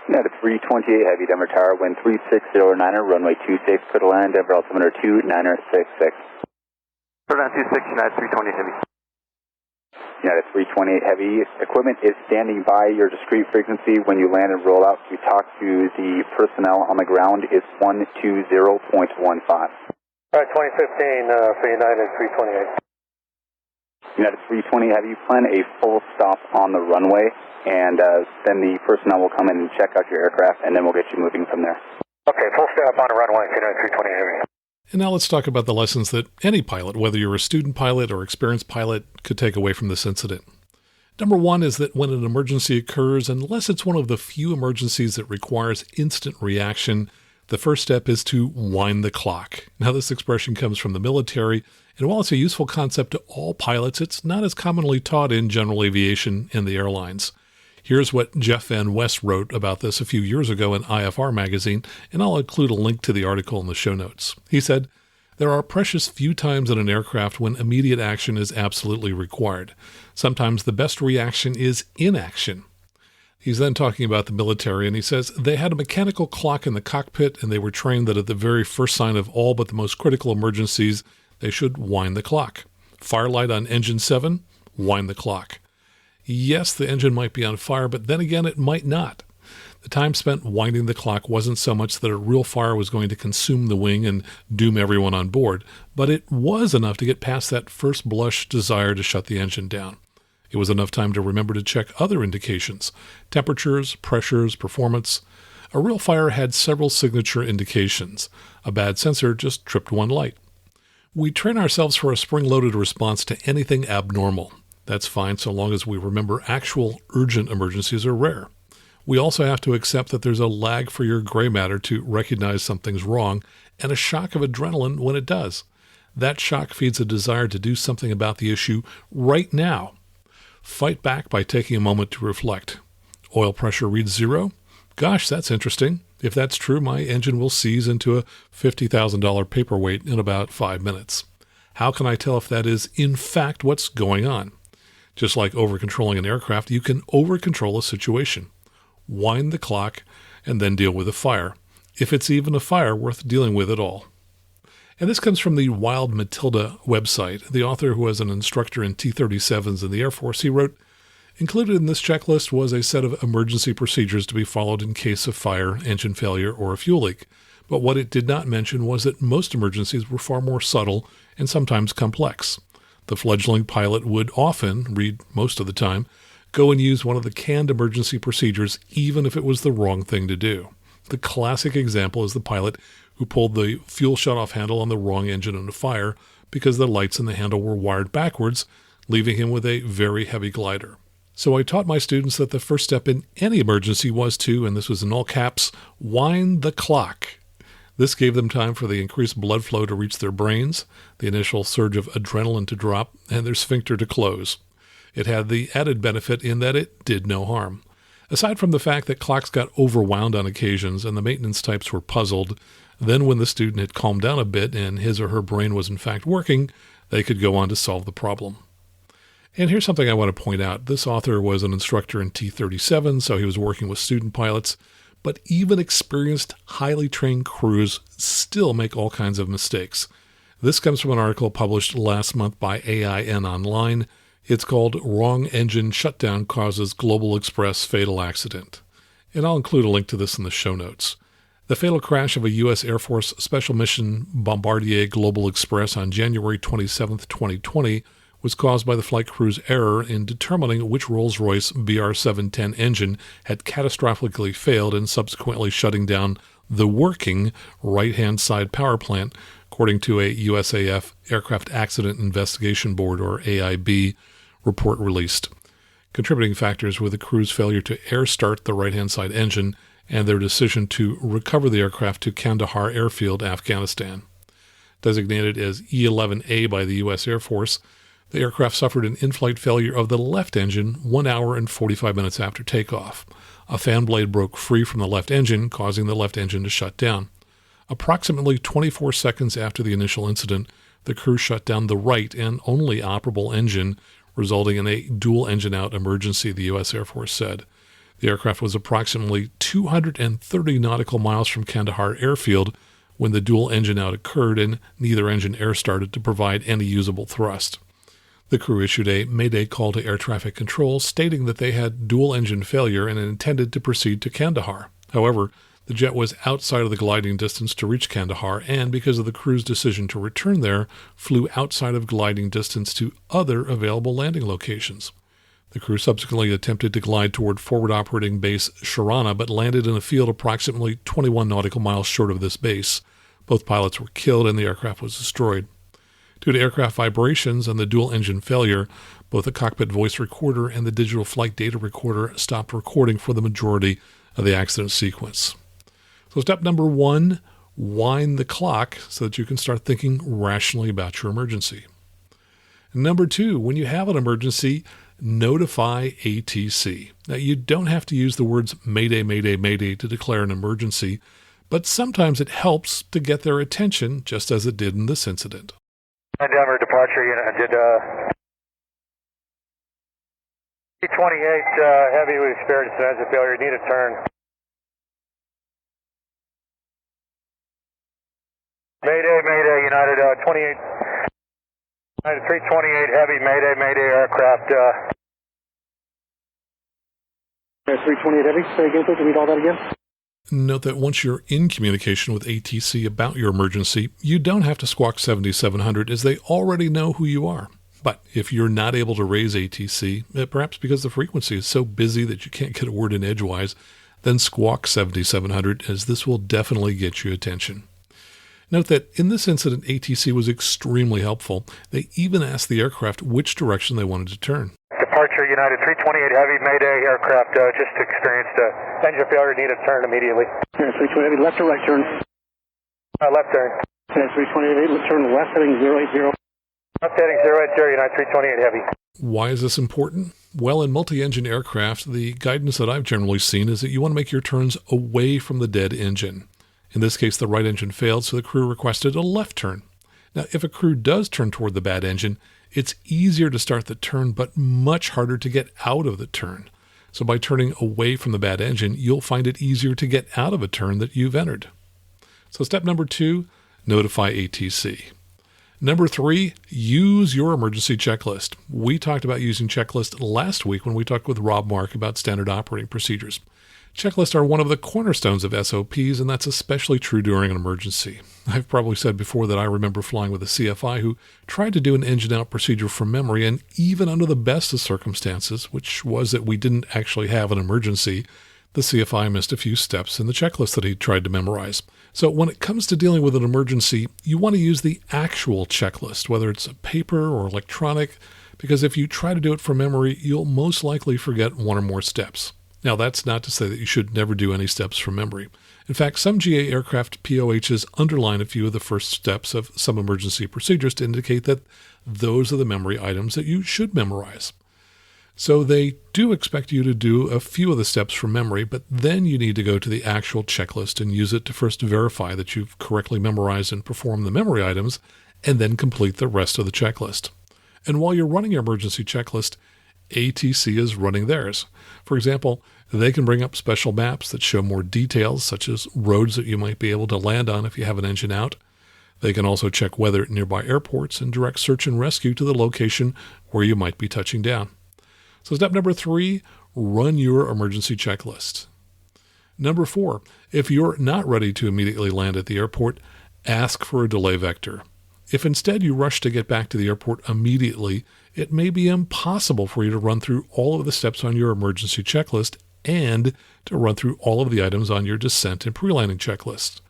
United 328 Heavy, Denver Tower, wind 3609er, runway 26, clear to land, Denver altimeter 2966. Clear down 26, United 328 Heavy. United 328 Heavy, equipment is standing by your discrete frequency. When you land and roll out, you talk to the personnel on the ground, is 120.15. All right, 2015 for United 328. United 320 Heavy, plan a full stop on the runway, and then the personnel will come in and check out your aircraft, and then we'll get you moving from there. Okay, full stop on the runway, United 320 Heavy. And now let's talk about the lessons that any pilot, whether you're a student pilot or experienced pilot, could take away from this incident. Number one is that when an emergency occurs, unless it's one of the few emergencies that requires instant reaction, the first step is to wind the clock. Now, this expression comes from the military, and while it's a useful concept to all pilots, it's not as commonly taught in general aviation and the airlines. Here's what Jeff Van West wrote about this a few years ago in IFR magazine, and I'll include a link to the article in the show notes. He said, "There are precious few times in an aircraft when immediate action is absolutely required. Sometimes the best reaction is inaction." He's then talking about the military, and he says, "They had a mechanical clock in the cockpit, and they were trained that at the very first sign of all but the most critical emergencies, they should wind the clock. Firelight on engine 7, wind the clock. Yes, the engine might be on fire, but then again, it might not. The time spent winding the clock wasn't so much that a real fire was going to consume the wing and doom everyone on board, but it was enough to get past that first blush desire to shut the engine down. It was enough time to remember to check other indications, temperatures, pressures, performance. A real fire had several signature indications. A bad sensor just tripped one light. We train ourselves for a spring-loaded response to anything abnormal. That's fine so long as we remember actual urgent emergencies are rare. We also have to accept that there's a lag for your gray matter to recognize something's wrong and a shock of adrenaline when it does. That shock feeds a desire to do something about the issue right now. Fight back by taking a moment to reflect. Oil pressure reads 0? Gosh, that's interesting. If that's true, my engine will seize into a $50,000 paperweight in about 5 minutes. How can I tell if that is in fact what's going on? Just like over-controlling an aircraft, you can over-control a situation. Wind the clock, and then deal with a fire, if it's even a fire worth dealing with at all. And this comes from the Wild Matilda website. The author, who was an instructor in T-37s in the Air Force, he wrote, "Included in this checklist was a set of emergency procedures to be followed in case of fire, engine failure, or a fuel leak. But what it did not mention was that most emergencies were far more subtle and sometimes complex. The fledgling pilot would often, read most of the time, go and use one of the canned emergency procedures even if it was the wrong thing to do. The classic example is the pilot who pulled the fuel shutoff handle on the wrong engine in a fire because the lights in the handle were wired backwards, leaving him with a very heavy glider. So I taught my students that the first step in any emergency was to, and this was in all caps, wind the clock. This gave them time for the increased blood flow to reach their brains, the initial surge of adrenaline to drop, and their sphincter to close. It had the added benefit in that it did no harm. Aside from the fact that clocks got overwound on occasions and the maintenance types were puzzled, then when the student had calmed down a bit and his or her brain was in fact working, they could go on to solve the problem." And here's something I want to point out. This author was an instructor in T-37, so he was working with student pilots, but even experienced, highly trained crews still make all kinds of mistakes. This comes from an article published last month by AIN Online. It's called "Wrong Engine Shutdown Causes Global Express Fatal Accident." And I'll include a link to this in the show notes. The fatal crash of a U.S. Air Force Special Mission Bombardier Global Express on January 27, 2020, was caused by the flight crew's error in determining which Rolls-Royce BR-710 engine had catastrophically failed and subsequently shutting down the working right-hand side power plant, according to a USAF Aircraft Accident Investigation Board, or AIB, report released. Contributing factors were the crew's failure to air start the right-hand side engine and their decision to recover the aircraft to Kandahar Airfield, Afghanistan. Designated as E-11A by the U.S. Air Force, the aircraft suffered an in-flight failure of the left engine 1 hour and 45 minutes after takeoff. A fan blade broke free from the left engine, causing the left engine to shut down. Approximately 24 seconds after the initial incident, the crew shut down the right and only operable engine, resulting in a dual engine out emergency, the U.S. Air Force said. The aircraft was approximately 230 nautical miles from Kandahar Airfield when the dual engine out occurred and neither engine air started to provide any usable thrust. The crew issued a Mayday call to air traffic control stating that they had dual engine failure and intended to proceed to Kandahar. However, The jet was outside of the gliding distance to reach Kandahar, and because of the crew's decision to return there, flew outside of gliding distance to other available landing locations. The crew subsequently attempted to glide toward forward operating base Sharana, but landed in a field approximately 21 nautical miles short of this base. Both pilots were killed and the aircraft was destroyed. Due to aircraft vibrations and the dual-engine failure, both the cockpit voice recorder and the digital flight data recorder stopped recording for the majority of the accident sequence. So step number 1, wind the clock so that you can start thinking rationally about your emergency. Number 2, when you have an emergency, notify ATC. Now, you don't have to use the words Mayday, Mayday, Mayday to declare an emergency, but sometimes it helps to get their attention, just as it did in this incident. Denver departure unit, did C-28 Heavy, we experienced an engine failure, need a turn. Mayday, Mayday, United 28, United 328 Heavy, Mayday, Mayday aircraft. 328 Heavy, say again, please, read all that again. Note that once you're in communication with ATC about your emergency, you don't have to squawk 7700 as they already know who you are. But if you're not able to raise ATC, perhaps because the frequency is so busy that you can't get a word in edgewise, then squawk 7700 as this will definitely get you attention. Note that in this incident, ATC was extremely helpful. They even asked the aircraft which direction they wanted to turn. Departure United 328 Heavy, Mayday aircraft, just experienced engine failure, need a turn immediately. 328 Heavy, left or right turn? Left turn. 328 Heavy, turn left heading 080. Left heading 080, United 328 Heavy. Why is this important? Well, in multi-engine aircraft, the guidance that I've generally seen is that you want to make your turns away from the dead engine. In this case, the right engine failed, so the crew requested a left turn. Now, if a crew does turn toward the bad engine, it's easier to start the turn, but much harder to get out of the turn. So by turning away from the bad engine, you'll find it easier to get out of a turn that you've entered. So step number 2, notify ATC. Number 3, use your emergency checklist. We talked about using checklists last week when we talked with Rob Mark about standard operating procedures. Checklists are one of the cornerstones of SOPs, and that's especially true during an emergency. I've probably said before that I remember flying with a CFI who tried to do an engine out procedure from memory, and even under the best of circumstances, which was that we didn't actually have an emergency, the CFI missed a few steps in the checklist that he tried to memorize. So when it comes to dealing with an emergency, you want to use the actual checklist, whether it's a paper or electronic, because if you try to do it from memory, you'll most likely forget one or more steps. Now, that's not to say that you should never do any steps from memory. In fact, some GA aircraft POHs underline a few of the first steps of some emergency procedures to indicate that those are the memory items that you should memorize. So they do expect you to do a few of the steps from memory, but then you need to go to the actual checklist and use it to first verify that you've correctly memorized and performed the memory items, and then complete the rest of the checklist. And while you're running your emergency checklist, ATC is running theirs. For example, they can bring up special maps that show more details, such as roads that you might be able to land on if you have an engine out. They can also check weather at nearby airports and direct search and rescue to the location where you might be touching down. So step number 3, run your emergency checklist. Number 4, if you're not ready to immediately land at the airport, ask for a delay vector. If instead you rush to get back to the airport immediately, it may be impossible for you to run through all of the steps on your emergency checklist and to run through all of the items on your descent and pre-landing checklist.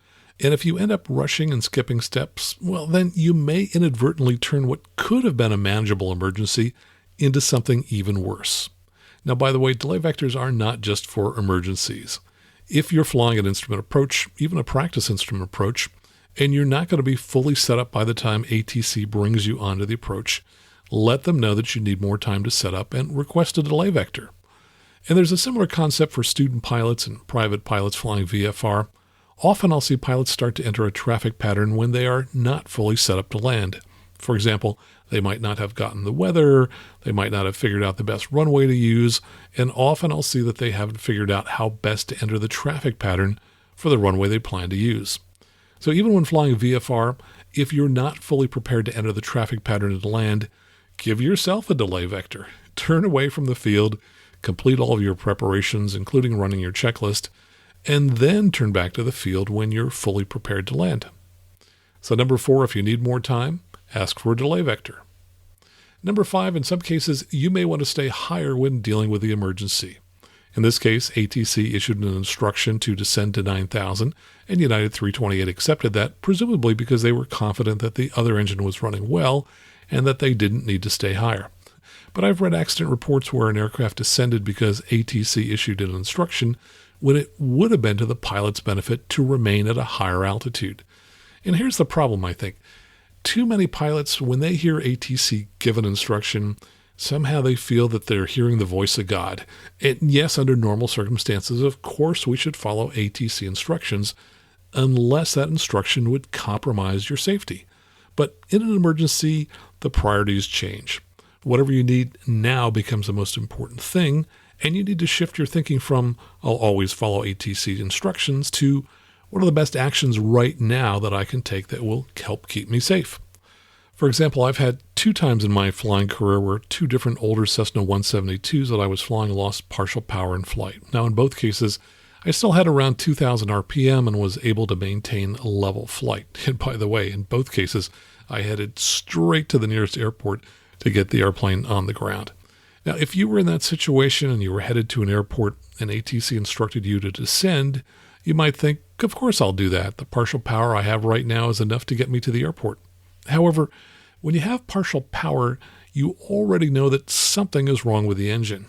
And if you end up rushing and skipping steps, well, then you may inadvertently turn what could have been a manageable emergency into something even worse. Now, by the way, delay vectors are not just for emergencies. If you're flying an instrument approach, even a practice instrument approach, and you're not going to be fully set up by the time ATC brings you onto the approach, let them know that you need more time to set up and request a delay vector. And there's a similar concept for student pilots and private pilots flying VFR. Often I'll see pilots start to enter a traffic pattern when they are not fully set up to land. For example, they might not have gotten the weather, they might not have figured out the best runway to use, and often I'll see that they haven't figured out how best to enter the traffic pattern for the runway they plan to use. So even when flying VFR, if you're not fully prepared to enter the traffic pattern and land, give yourself a delay vector. Turn away from the field, complete all of your preparations, including running your checklist, and then turn back to the field when you're fully prepared to land. So number 4, if you need more time, ask for a delay vector. Number 5, in some cases, you may want to stay higher when dealing with the emergency. In this case, ATC issued an instruction to descend to 9,000, and United 328 accepted that, presumably because they were confident that the other engine was running well and that they didn't need to stay higher. But I've read accident reports where an aircraft descended because ATC issued an instruction when it would have been to the pilot's benefit to remain at a higher altitude. And here's the problem, I think. Too many pilots, when they hear ATC give an instruction, somehow they feel that they're hearing the voice of God. And yes, under normal circumstances, of course, we should follow ATC instructions unless that instruction would compromise your safety. But in an emergency, the priorities change. Whatever you need now becomes the most important thing, and you need to shift your thinking from, I'll always follow ATC instructions, to what are the best actions right now that I can take that will help keep me safe? For example, I've had 2 times in my flying career where 2 different older Cessna 172s that I was flying lost partial power in flight. Now, in both cases, I still had around 2,000 RPM and was able to maintain a level flight. And by the way, in both cases, I headed straight to the nearest airport to get the airplane on the ground. Now, if you were in that situation and you were headed to an airport and ATC instructed you to descend, you might think, of course I'll do that. The partial power I have right now is enough to get me to the airport. However, when you have partial power, you already know that something is wrong with the engine.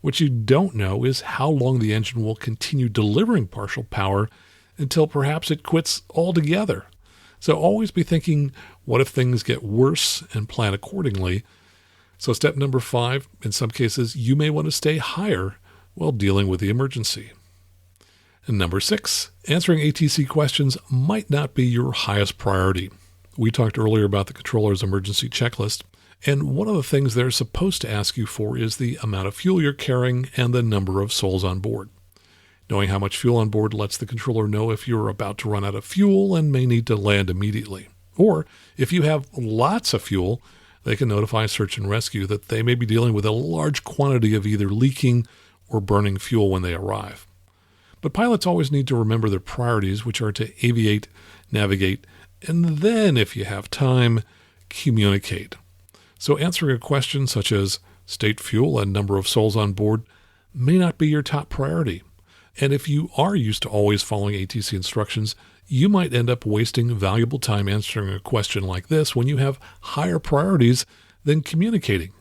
What you don't know is how long the engine will continue delivering partial power until perhaps it quits altogether. So always be thinking, what if things get worse, and plan accordingly. So step number 5, in some cases, you may want to stay higher while dealing with the emergency. And number 6, answering ATC questions might not be your highest priority. We talked earlier about the controller's emergency checklist, and one of the things they're supposed to ask you for is the amount of fuel you're carrying and the number of souls on board. Knowing how much fuel on board lets the controller know if you're about to run out of fuel and may need to land immediately. Or, if you have lots of fuel, they can notify search and rescue that they may be dealing with a large quantity of either leaking or burning fuel when they arrive. But pilots always need to remember their priorities, which are to aviate, navigate, and then, if you have time, communicate. So answering a question such as state fuel and number of souls on board may not be your top priority. And if you are used to always following ATC instructions, you might end up wasting valuable time answering a question like this when you have higher priorities than communicating.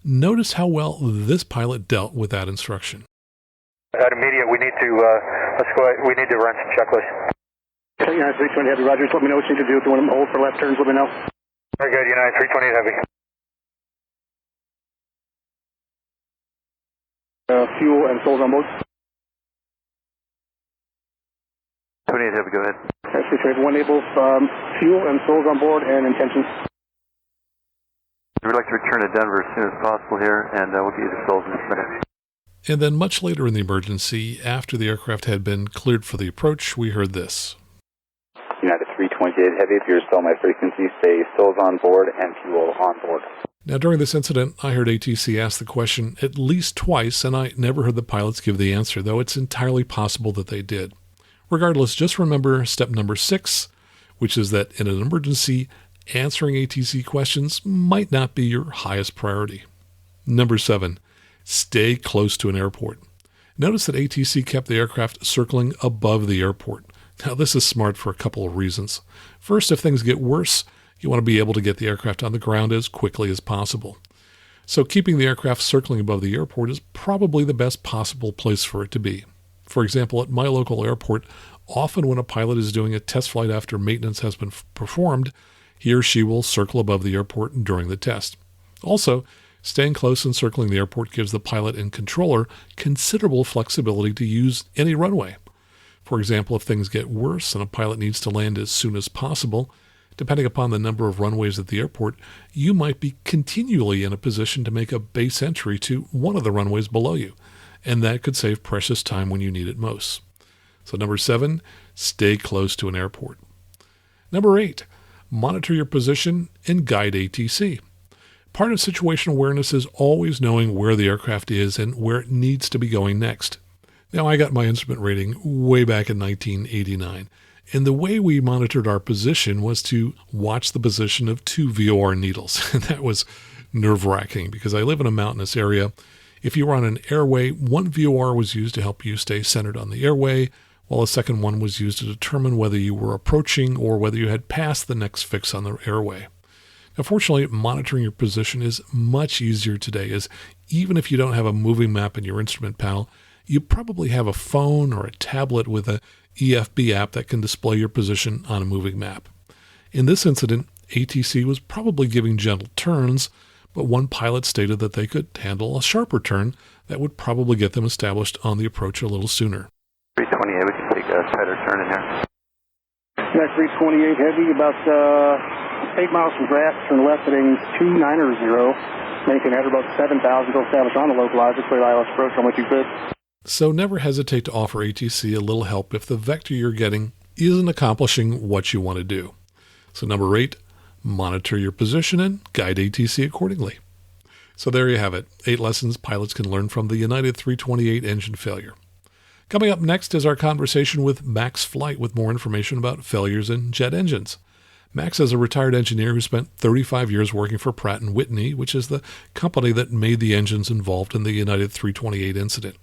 Notice how well this pilot dealt with that instruction. At immediate, we need to we need to run some checklists. Okay, United 320 Heavy, roger. Just let me know what you need to do. If you want to hold for left turns, let me know. Very good, United 328 Heavy. Fuel and souls on board. 28 Heavy, go ahead. Okay, 328, one able, fuel and souls on board and intentions. We'd like to return to Denver as soon as possible here, and we'll get you the souls in a minute. And then much later in the emergency, after the aircraft had been cleared for the approach, we heard this. United 328 Heavy, if you're still my frequency, say souls on board and fuel on board. Now, during this incident, I heard ATC ask the question at least twice, and I never heard the pilots give the answer, though it's entirely possible that they did. Regardless, just remember step number 6, which is that in an emergency, answering ATC questions might not be your highest priority. Number 7, stay close to an airport. Notice that ATC kept the aircraft circling above the airport. Now, this is smart for a couple of reasons. First, if things get worse, you want to be able to get the aircraft on the ground as quickly as possible. So keeping the aircraft circling above the airport is probably the best possible place for it to be. For example, at my local airport, often when a pilot is doing a test flight after maintenance has been performed, he or she will circle above the airport during the test. Also, staying close and circling the airport gives the pilot and controller considerable flexibility to use any runway. For example, if things get worse and a pilot needs to land as soon as possible, depending upon the number of runways at the airport, you might be continually in a position to make a base entry to one of the runways below you, and that could save precious time when you need it most. So number 7, stay close to an airport. Number 8, monitor your position and guide ATC. Part of situation awareness is always knowing where the aircraft is and where it needs to be going next. Now, I got my instrument rating way back in 1989, and the way we monitored our position was to watch the position of 2 VOR needles, and that was nerve-wracking because I live in a mountainous area. If you were on an airway, 1 VOR was used to help you stay centered on the airway, while a second one was used to determine whether you were approaching or whether you had passed the next fix on the airway. Now, fortunately, monitoring your position is much easier today, as even if you don't have a moving map in your instrument panel, you probably have a phone or a tablet with a EFB app that can display your position on a moving map. In this incident, ATC was probably giving gentle turns, but one pilot stated that they could handle a sharper turn that would probably get them established on the approach a little sooner. 328, we can take a tighter turn in here. That 328 heavy, about 8 miles from draft, turn left heading 290, making at about 7,000, go establish on the localizer, clear ILS approach on what you could. So never hesitate to offer ATC a little help if the vector you're getting isn't accomplishing what you want to do. So number 8, monitor your position and guide ATC accordingly. So there you have it, 8 lessons pilots can learn from the United 328 engine failure. Coming up next is our conversation with Max Flight with more information about failures in jet engines. Max is a retired engineer who spent 35 years working for Pratt & Whitney, which is the company that made the engines involved in the United 328 incident.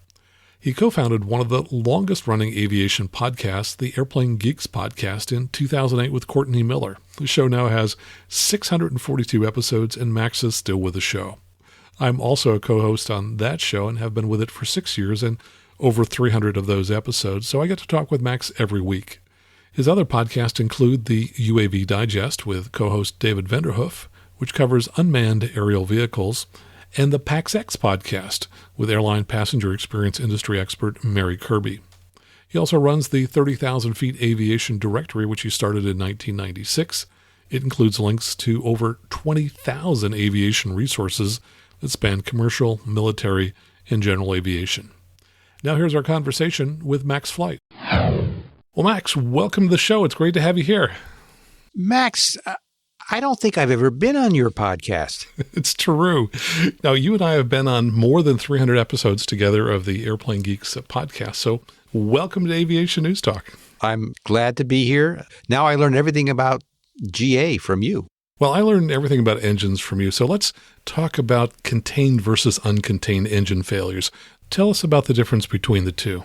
He co-founded one of the longest-running aviation podcasts, the Airplane Geeks podcast, in 2008 with Courtney Miller. The show now has 642 episodes, and Max is still with the show. I'm also a co-host on that show and have been with it for 6 years and over 300 of those episodes, so I get to talk with Max every week. His other podcasts include the UAV Digest with co-host David Vanderhoof, which covers unmanned aerial vehicles, and the PAX X podcast with airline passenger experience industry expert Mary Kirby. He also runs the 30,000 Feet Aviation Directory, which he started in 1996. It includes links to over 20,000 aviation resources that span commercial, military, and general aviation. Now here's our conversation with Max Flight. Well, Max, welcome to the show. It's great to have you here. Max, I don't think I've ever been on your podcast. It's true. Now, you and I have been on more than 300 episodes together of the Airplane Geeks podcast, so welcome to Aviation News Talk. I'm glad to be here. Now I learned everything about GA from you. Well, I learned everything about engines from you, so let's talk about contained versus uncontained engine failures. Tell us about the difference between the two.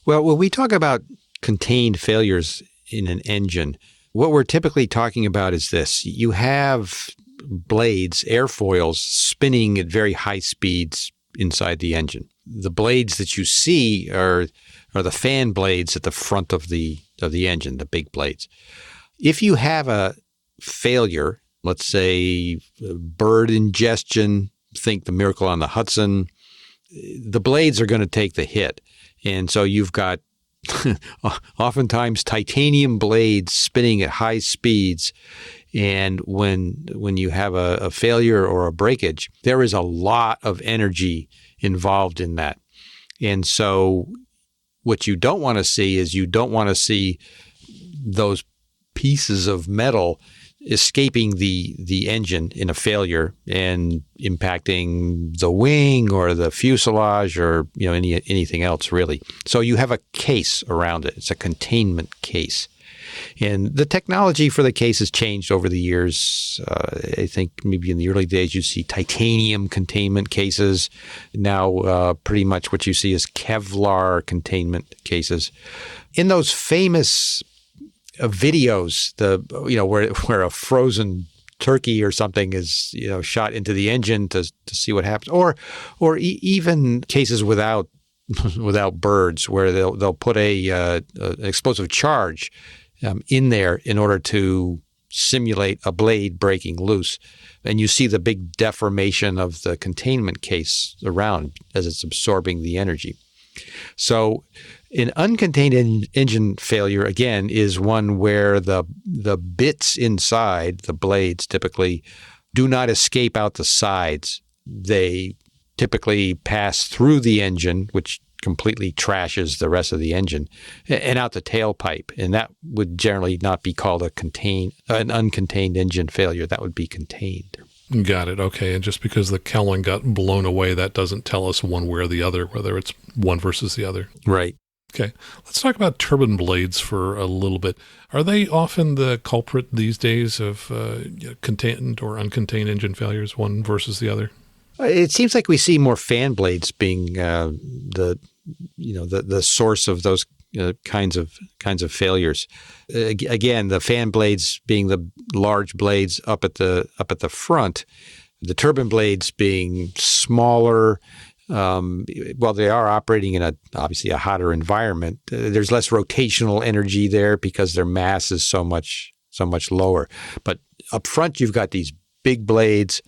Well, when we talk about contained failures in an engine, what we're typically talking about is this. You have blades, airfoils, spinning at very high speeds inside the engine. The blades that you see are the fan blades at the front of the engine, the big blades. If you have a failure, let's say bird ingestion, think the Miracle on the Hudson, the blades are going to take the hit. And so you've got oftentimes titanium blades spinning at high speeds. And when you have a failure or a breakage, there is a lot of energy involved in that. And so what you don't want to see is you don't want to see those pieces of metal escaping the engine in a failure and impacting the wing or the fuselage or anything else really. So you have a case around it. It's a containment case. And the technology for the case has changed over the years. I think maybe in the early days you see titanium containment cases. Now pretty much what you see is Kevlar containment cases. In those famous videos, where a frozen turkey or something is shot into the engine to see what happens, or even cases without birds, where they'll put an explosive charge in there in order to simulate a blade breaking loose, and you see the big deformation of the containment case around as it's absorbing the energy. So an uncontained engine failure, again, is one where the bits inside, the blades typically, do not escape out the sides. They typically pass through the engine, which completely trashes the rest of the engine, and out the tailpipe. And that would generally not be called an uncontained engine failure. That would be contained. Got it. Okay. And just because the cowling got blown away, that doesn't tell us one way or the other, whether it's one versus the other. Right. Okay. Let's talk about turbine blades for a little bit. Are they often the culprit these days of contained or uncontained engine failures, one versus the other? It seems like we see more fan blades being the source of those kinds of failures. Again, the fan blades being the large blades up at the front, the turbine blades being smaller. Well, they are operating in obviously a hotter environment. There's less rotational energy there because their mass is so much lower. But up front, you've got these big blades,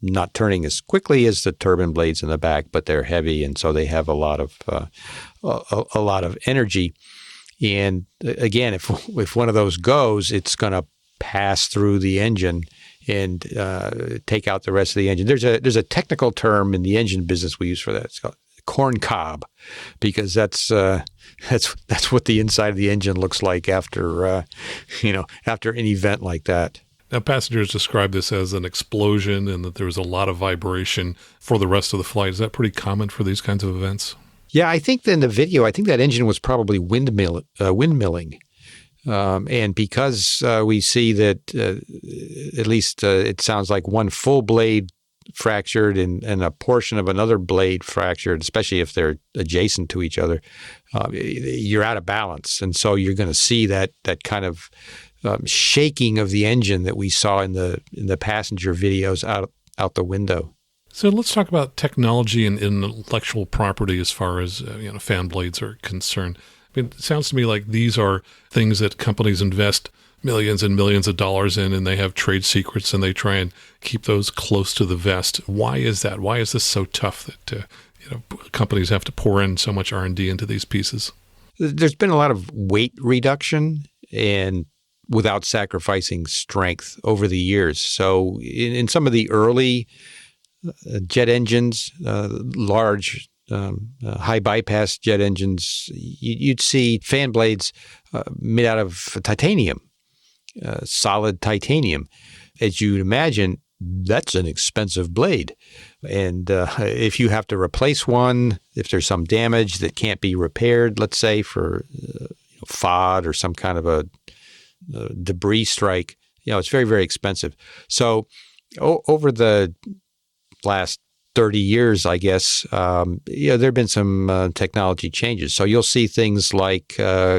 not turning as quickly as the turbine blades in the back, but they're heavy, and so they have a lot of energy. And again, if one of those goes, it's going to pass through the engine and take out the rest of the engine. There's a technical term in the engine business we use for that. It's called corn cob, because that's what the inside of the engine looks like after an event like that. Now, passengers describe this as an explosion and that there was a lot of vibration for the rest of the flight. Is that pretty common for these kinds of events? Yeah, I think in the video, that engine was probably windmilling. And because we see that at least it sounds like one full blade fractured and a portion of another blade fractured, especially if they're adjacent to each other, you're out of balance. And so you're going to see that kind of shaking of the engine that we saw in the passenger videos out the window. So let's talk about technology and intellectual property as far as fan blades are concerned. I mean, it sounds to me like these are things that companies invest millions and millions of dollars in, and they have trade secrets, and they try and keep those close to the vest. Why is that? Why is this so tough that companies have to pour in so much R&D into these pieces? There's been a lot of weight reduction and without sacrificing strength over the years. So in some of the early jet engines, large high bypass jet engines, you'd see fan blades made out of titanium, solid titanium. As you'd imagine, that's an expensive blade. And if you have to replace one, if there's some damage that can't be repaired, let's say for FOD or some kind of a debris strike, it's very, very expensive. So over the last 30 years, I guess, there have been some technology changes. So you'll see things like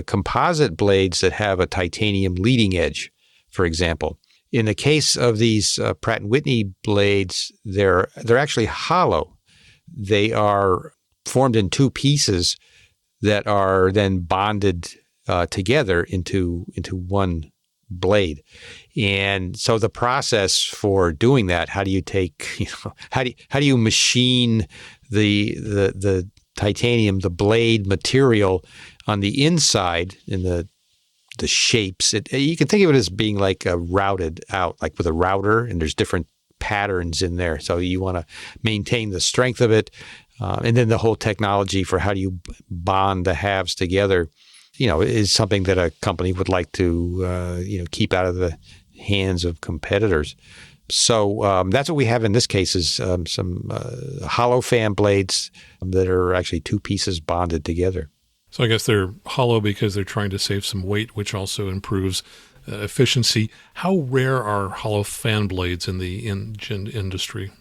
composite blades that have a titanium leading edge, for example. In the case of these Pratt & Whitney blades, they're actually hollow. They are formed in two pieces that are then bonded together into one blade. And so the process for doing that, how do you take, how do you machine the titanium, the blade material on the inside in the shapes? You can think of it as being like routed out, like with a router, and there's different patterns in there. So you want to maintain the strength of it. And then the whole technology for how do you bond the halves together, is something that a company would like to, keep out of the hands of competitors. So that's what we have in this case is some hollow fan blades that are actually two pieces bonded together. So I guess they're hollow because they're trying to save some weight, which also improves efficiency. How rare are hollow fan blades in the engine industry?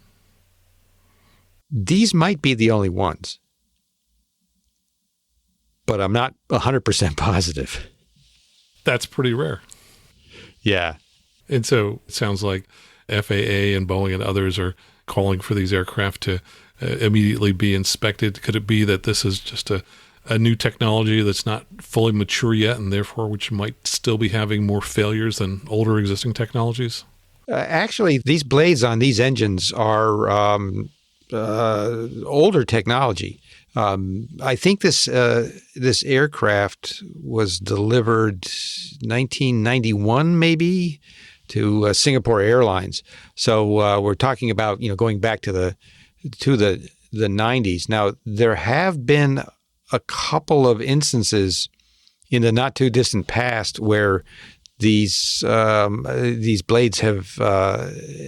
These might be the only ones, but I'm not 100% positive. That's pretty rare. Yeah. And so it sounds like FAA and Boeing and others are calling for these aircraft to immediately be inspected. Could it be that this is just a new technology that's not fully mature yet, and therefore which might still be having more failures than older existing technologies? Actually, these blades on these engines are older technology. I think this aircraft was delivered 1991, maybe, to Singapore Airlines. So we're talking about going back to the 90s. Now there have been a couple of instances in the not too distant past where these blades have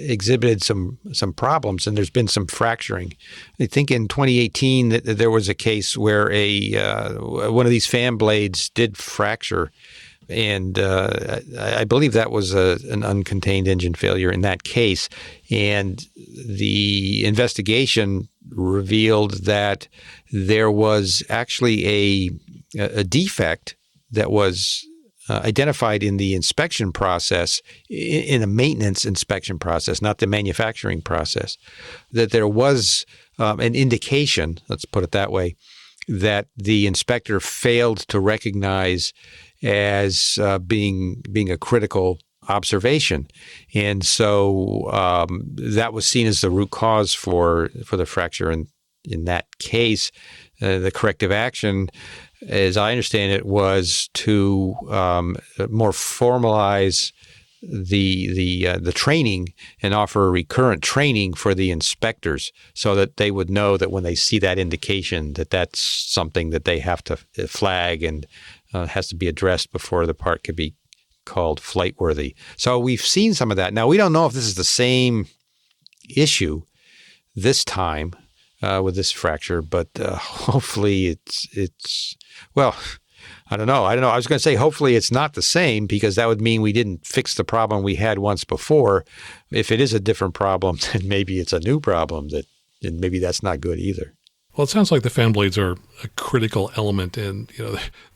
exhibited some problems, and there's been some fracturing. I think in 2018 that there was a case where one of these fan blades did fracture, and I believe that was an uncontained engine failure in that case. And the investigation revealed that there was actually a defect that was identified in the inspection process, in a maintenance inspection process, not the manufacturing process, that there was an indication, let's put it that way, that the inspector failed to recognize as being a critical observation. And so that was seen as the root cause for the fracture. And in that case, the corrective action, as I understand it, was to more formalize the training and offer recurrent training for the inspectors, so that they would know that when they see that indication, that that's something that they have to flag and has to be addressed before the part could be called flight worthy. So we've seen some of that. Now, we don't know if this is the same issue this time with this fracture, but hopefully it's well, I don't know. I was going to say hopefully it's not the same, because that would mean we didn't fix the problem we had once before. If it is a different problem, then maybe it's a new problem, and maybe that's not good either. Well, it sounds like the fan blades are a critical element, and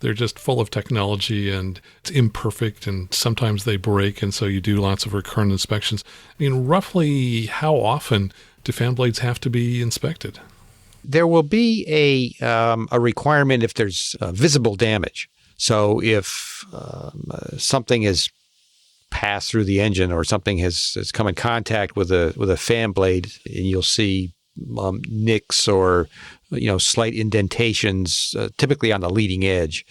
they're just full of technology, and it's imperfect, and sometimes they break, and so you do lots of recurrent inspections. I mean, roughly how often do fan blades have to be inspected? There will be a requirement if there's visible damage. So if something has passed through the engine, or something has come in contact with a fan blade, and you'll see nicks or slight indentations, typically on the leading edge,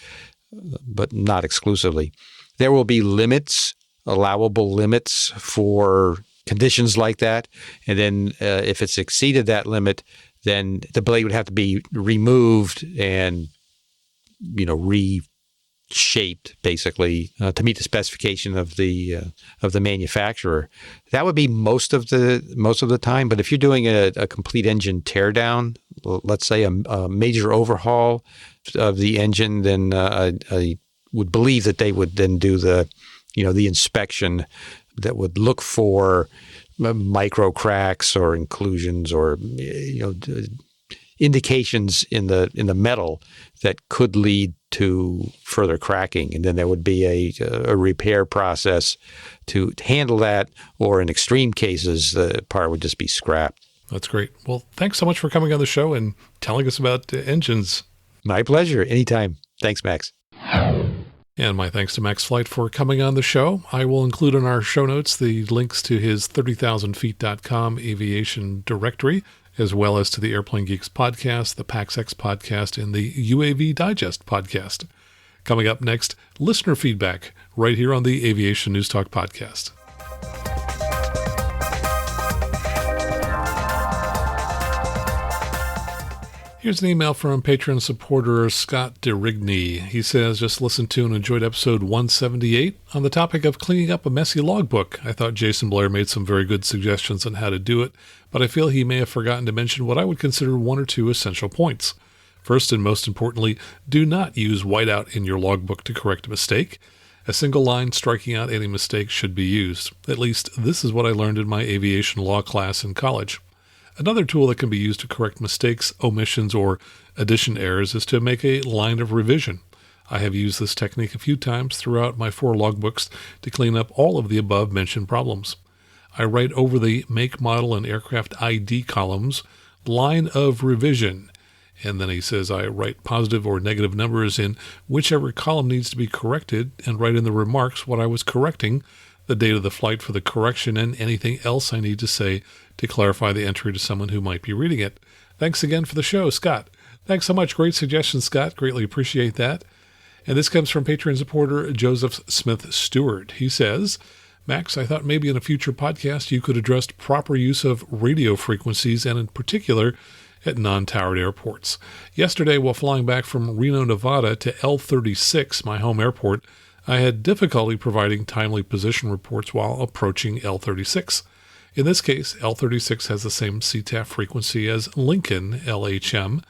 but not exclusively. There will be limits, allowable limits for conditions like that, and then if it's exceeded that limit, then the blade would have to be removed and reshaped, basically, to meet the specification of the manufacturer. That would be most of the time. But if you're doing a complete engine teardown, let's say a major overhaul of the engine, then I would believe that they would then do the inspection that would look for micro cracks or inclusions or indications in the metal that could lead to further cracking, and then there would be a repair process to handle that, or in extreme cases, the part would just be scrapped. That's great. Well, thanks so much for coming on the show and telling us about engines. My pleasure. Anytime. Thanks, Max. And my thanks to Max Flight for coming on the show. I will include in our show notes the links to his 30,000feet.com aviation directory, as well as to the Airplane Geeks podcast, the PAX-X podcast, and the UAV Digest podcast. Coming up next, listener feedback right here on the Aviation News Talk podcast. Here's an email from Patreon supporter Scott DeRigny. He says, just listened to and enjoyed episode 178 on the topic of cleaning up a messy logbook. I thought Jason Blair made some very good suggestions on how to do it, but I feel he may have forgotten to mention what I would consider one or two essential points. First and most importantly, do not use whiteout in your logbook to correct a mistake. A single line striking out any mistake should be used. At least this is what I learned in my aviation law class in college. Another tool that can be used to correct mistakes, omissions, or addition errors is to make a line of revision. I have used this technique a few times throughout my 4 logbooks to clean up all of the above-mentioned problems. I write over the make, model, and aircraft ID columns, line of revision. And then he says I write positive or negative numbers in whichever column needs to be corrected, and write in the remarks what I was correcting, the date of the flight for the correction, and anything else I need to say to clarify the entry to someone who might be reading it. Thanks again for the show, Scott. Thanks so much. Great suggestion, Scott. Greatly appreciate that. And this comes from Patreon supporter Joseph Smith Stewart. He says, Max, I thought maybe in a future podcast you could address proper use of radio frequencies, and in particular at non-towered airports. Yesterday, while flying back from Reno, Nevada to L36, my home airport, I had difficulty providing timely position reports while approaching L36. In this case, L36 has the same CTAF frequency as Lincoln LHM.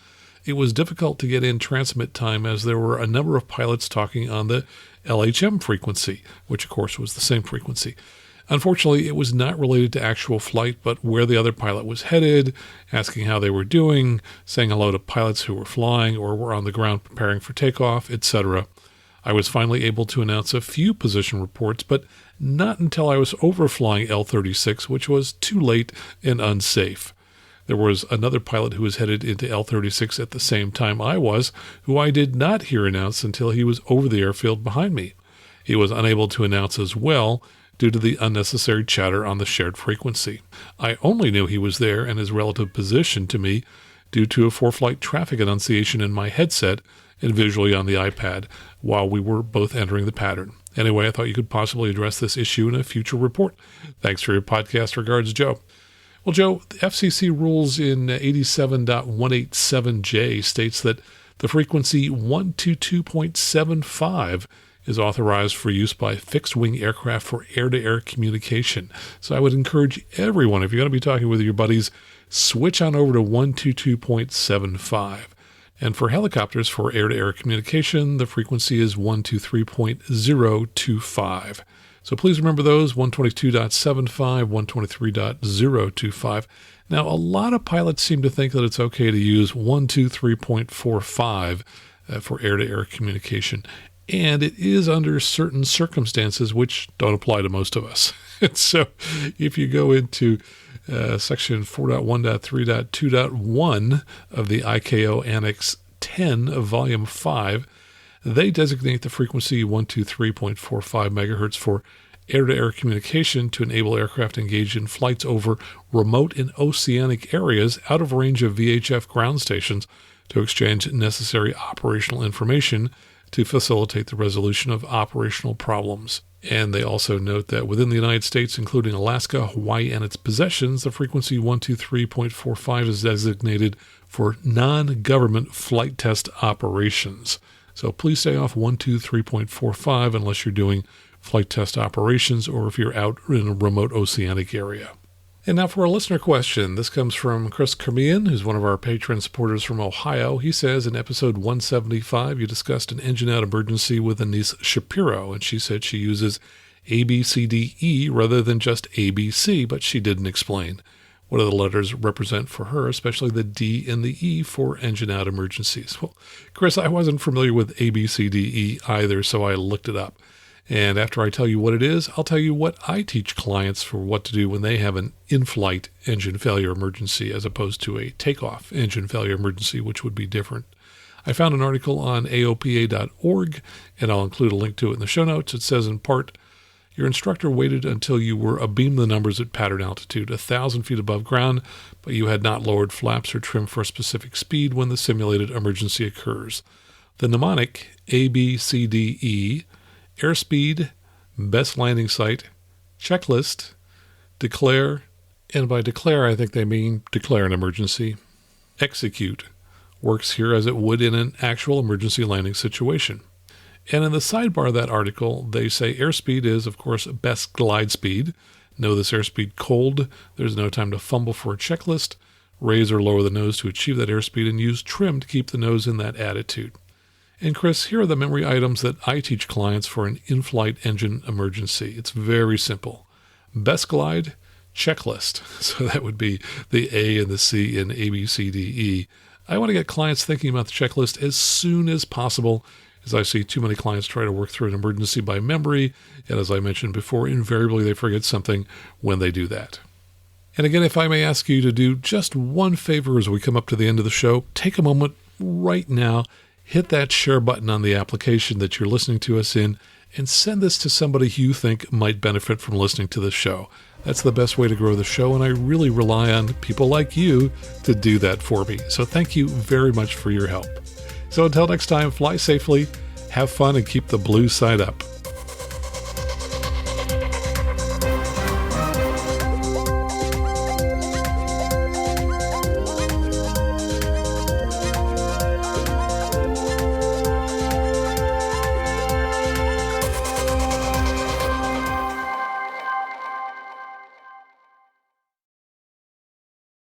It was difficult to get in transmit time as there were a number of pilots talking on the LHM frequency, which of course was the same frequency. Unfortunately, it was not related to actual flight, but where the other pilot was headed, asking how they were doing, saying hello to pilots who were flying or were on the ground preparing for takeoff, etc. I was finally able to announce a few position reports, but not until I was overflying L36, which was too late and unsafe. There was another pilot who was headed into L36 at the same time I was, who I did not hear announce until he was over the airfield behind me. He was unable to announce as well due to the unnecessary chatter on the shared frequency. I only knew he was there and his relative position to me due to a for-flight traffic annunciation in my headset and visually on the iPad while we were both entering the pattern. Anyway, I thought you could possibly address this issue in a future report. Thanks for your podcast. Regards, Joe. Well, Joe, the FCC rules in 87.187J states that the frequency 122.75 is authorized for use by fixed-wing aircraft for air-to-air communication. So I would encourage everyone, if you're going to be talking with your buddies, switch on over to 122.75. And for helicopters for air-to-air communication, the frequency is 123.025. So please remember those, 122.75, 123.025. Now, a lot of pilots seem to think that it's okay to use 123.45 for air-to-air communication. And it is under certain circumstances which don't apply to most of us. And so if you go into Section 4.1.3.2.1 of the ICAO Annex 10 of Volume 5, they designate the frequency 123.45 megahertz for air-to-air communication to enable aircraft engaged in flights over remote and oceanic areas out of range of VHF ground stations to exchange necessary operational information to facilitate the resolution of operational problems. And they also note that within the United States, including Alaska, Hawaii, and its possessions, the frequency 123.45 is designated for non-government flight test operations. So please stay off 123.45 unless you're doing flight test operations or if you're out in a remote oceanic area. And now for a listener question. This comes from Chris Kermian, who's one of our patron supporters from Ohio. He says in episode 175, you discussed an engine out emergency with Anise Shapiro, and she said she uses ABCDE rather than just ABC, but she didn't explain what do the letters represent for her, especially the D and the E for engine out emergencies. Well, Chris, I wasn't familiar with ABCDE either, so I looked it up. And after I tell you what it is, I'll tell you what I teach clients for what to do when they have an in-flight engine failure emergency as opposed to a takeoff engine failure emergency, which would be different. I found an article on AOPA.org, and I'll include a link to it in the show notes. It says in part, your instructor waited until you were abeam the numbers at pattern altitude, 1,000 feet above ground, but you had not lowered flaps or trimmed for a specific speed when the simulated emergency occurs. The mnemonic ABCDE, airspeed, best landing site, checklist, declare, and by declare I think they mean declare an emergency, execute, works here as it would in an actual emergency landing situation. And in the sidebar of that article, they say airspeed is, of course, best glide speed. Know this airspeed cold. There's no time to fumble for a checklist. Raise or lower the nose to achieve that airspeed and use trim to keep the nose in that attitude. And Chris, here are the memory items that I teach clients for an in-flight engine emergency. It's very simple. Best glide, checklist. So that would be the A and the C in ABCDE. I want to get clients thinking about the checklist as soon as possible, as I see too many clients try to work through an emergency by memory. And as I mentioned before, invariably they forget something when they do that. And again, if I may ask you to do just one favor as we come up to the end of the show, take a moment right now, hit that share button on the application that you're listening to us in, and send this to somebody you think might benefit from listening to this show. That's the best way to grow the show, and I really rely on people like you to do that for me. So thank you very much for your help. So until next time, fly safely, have fun, and keep the blue side up.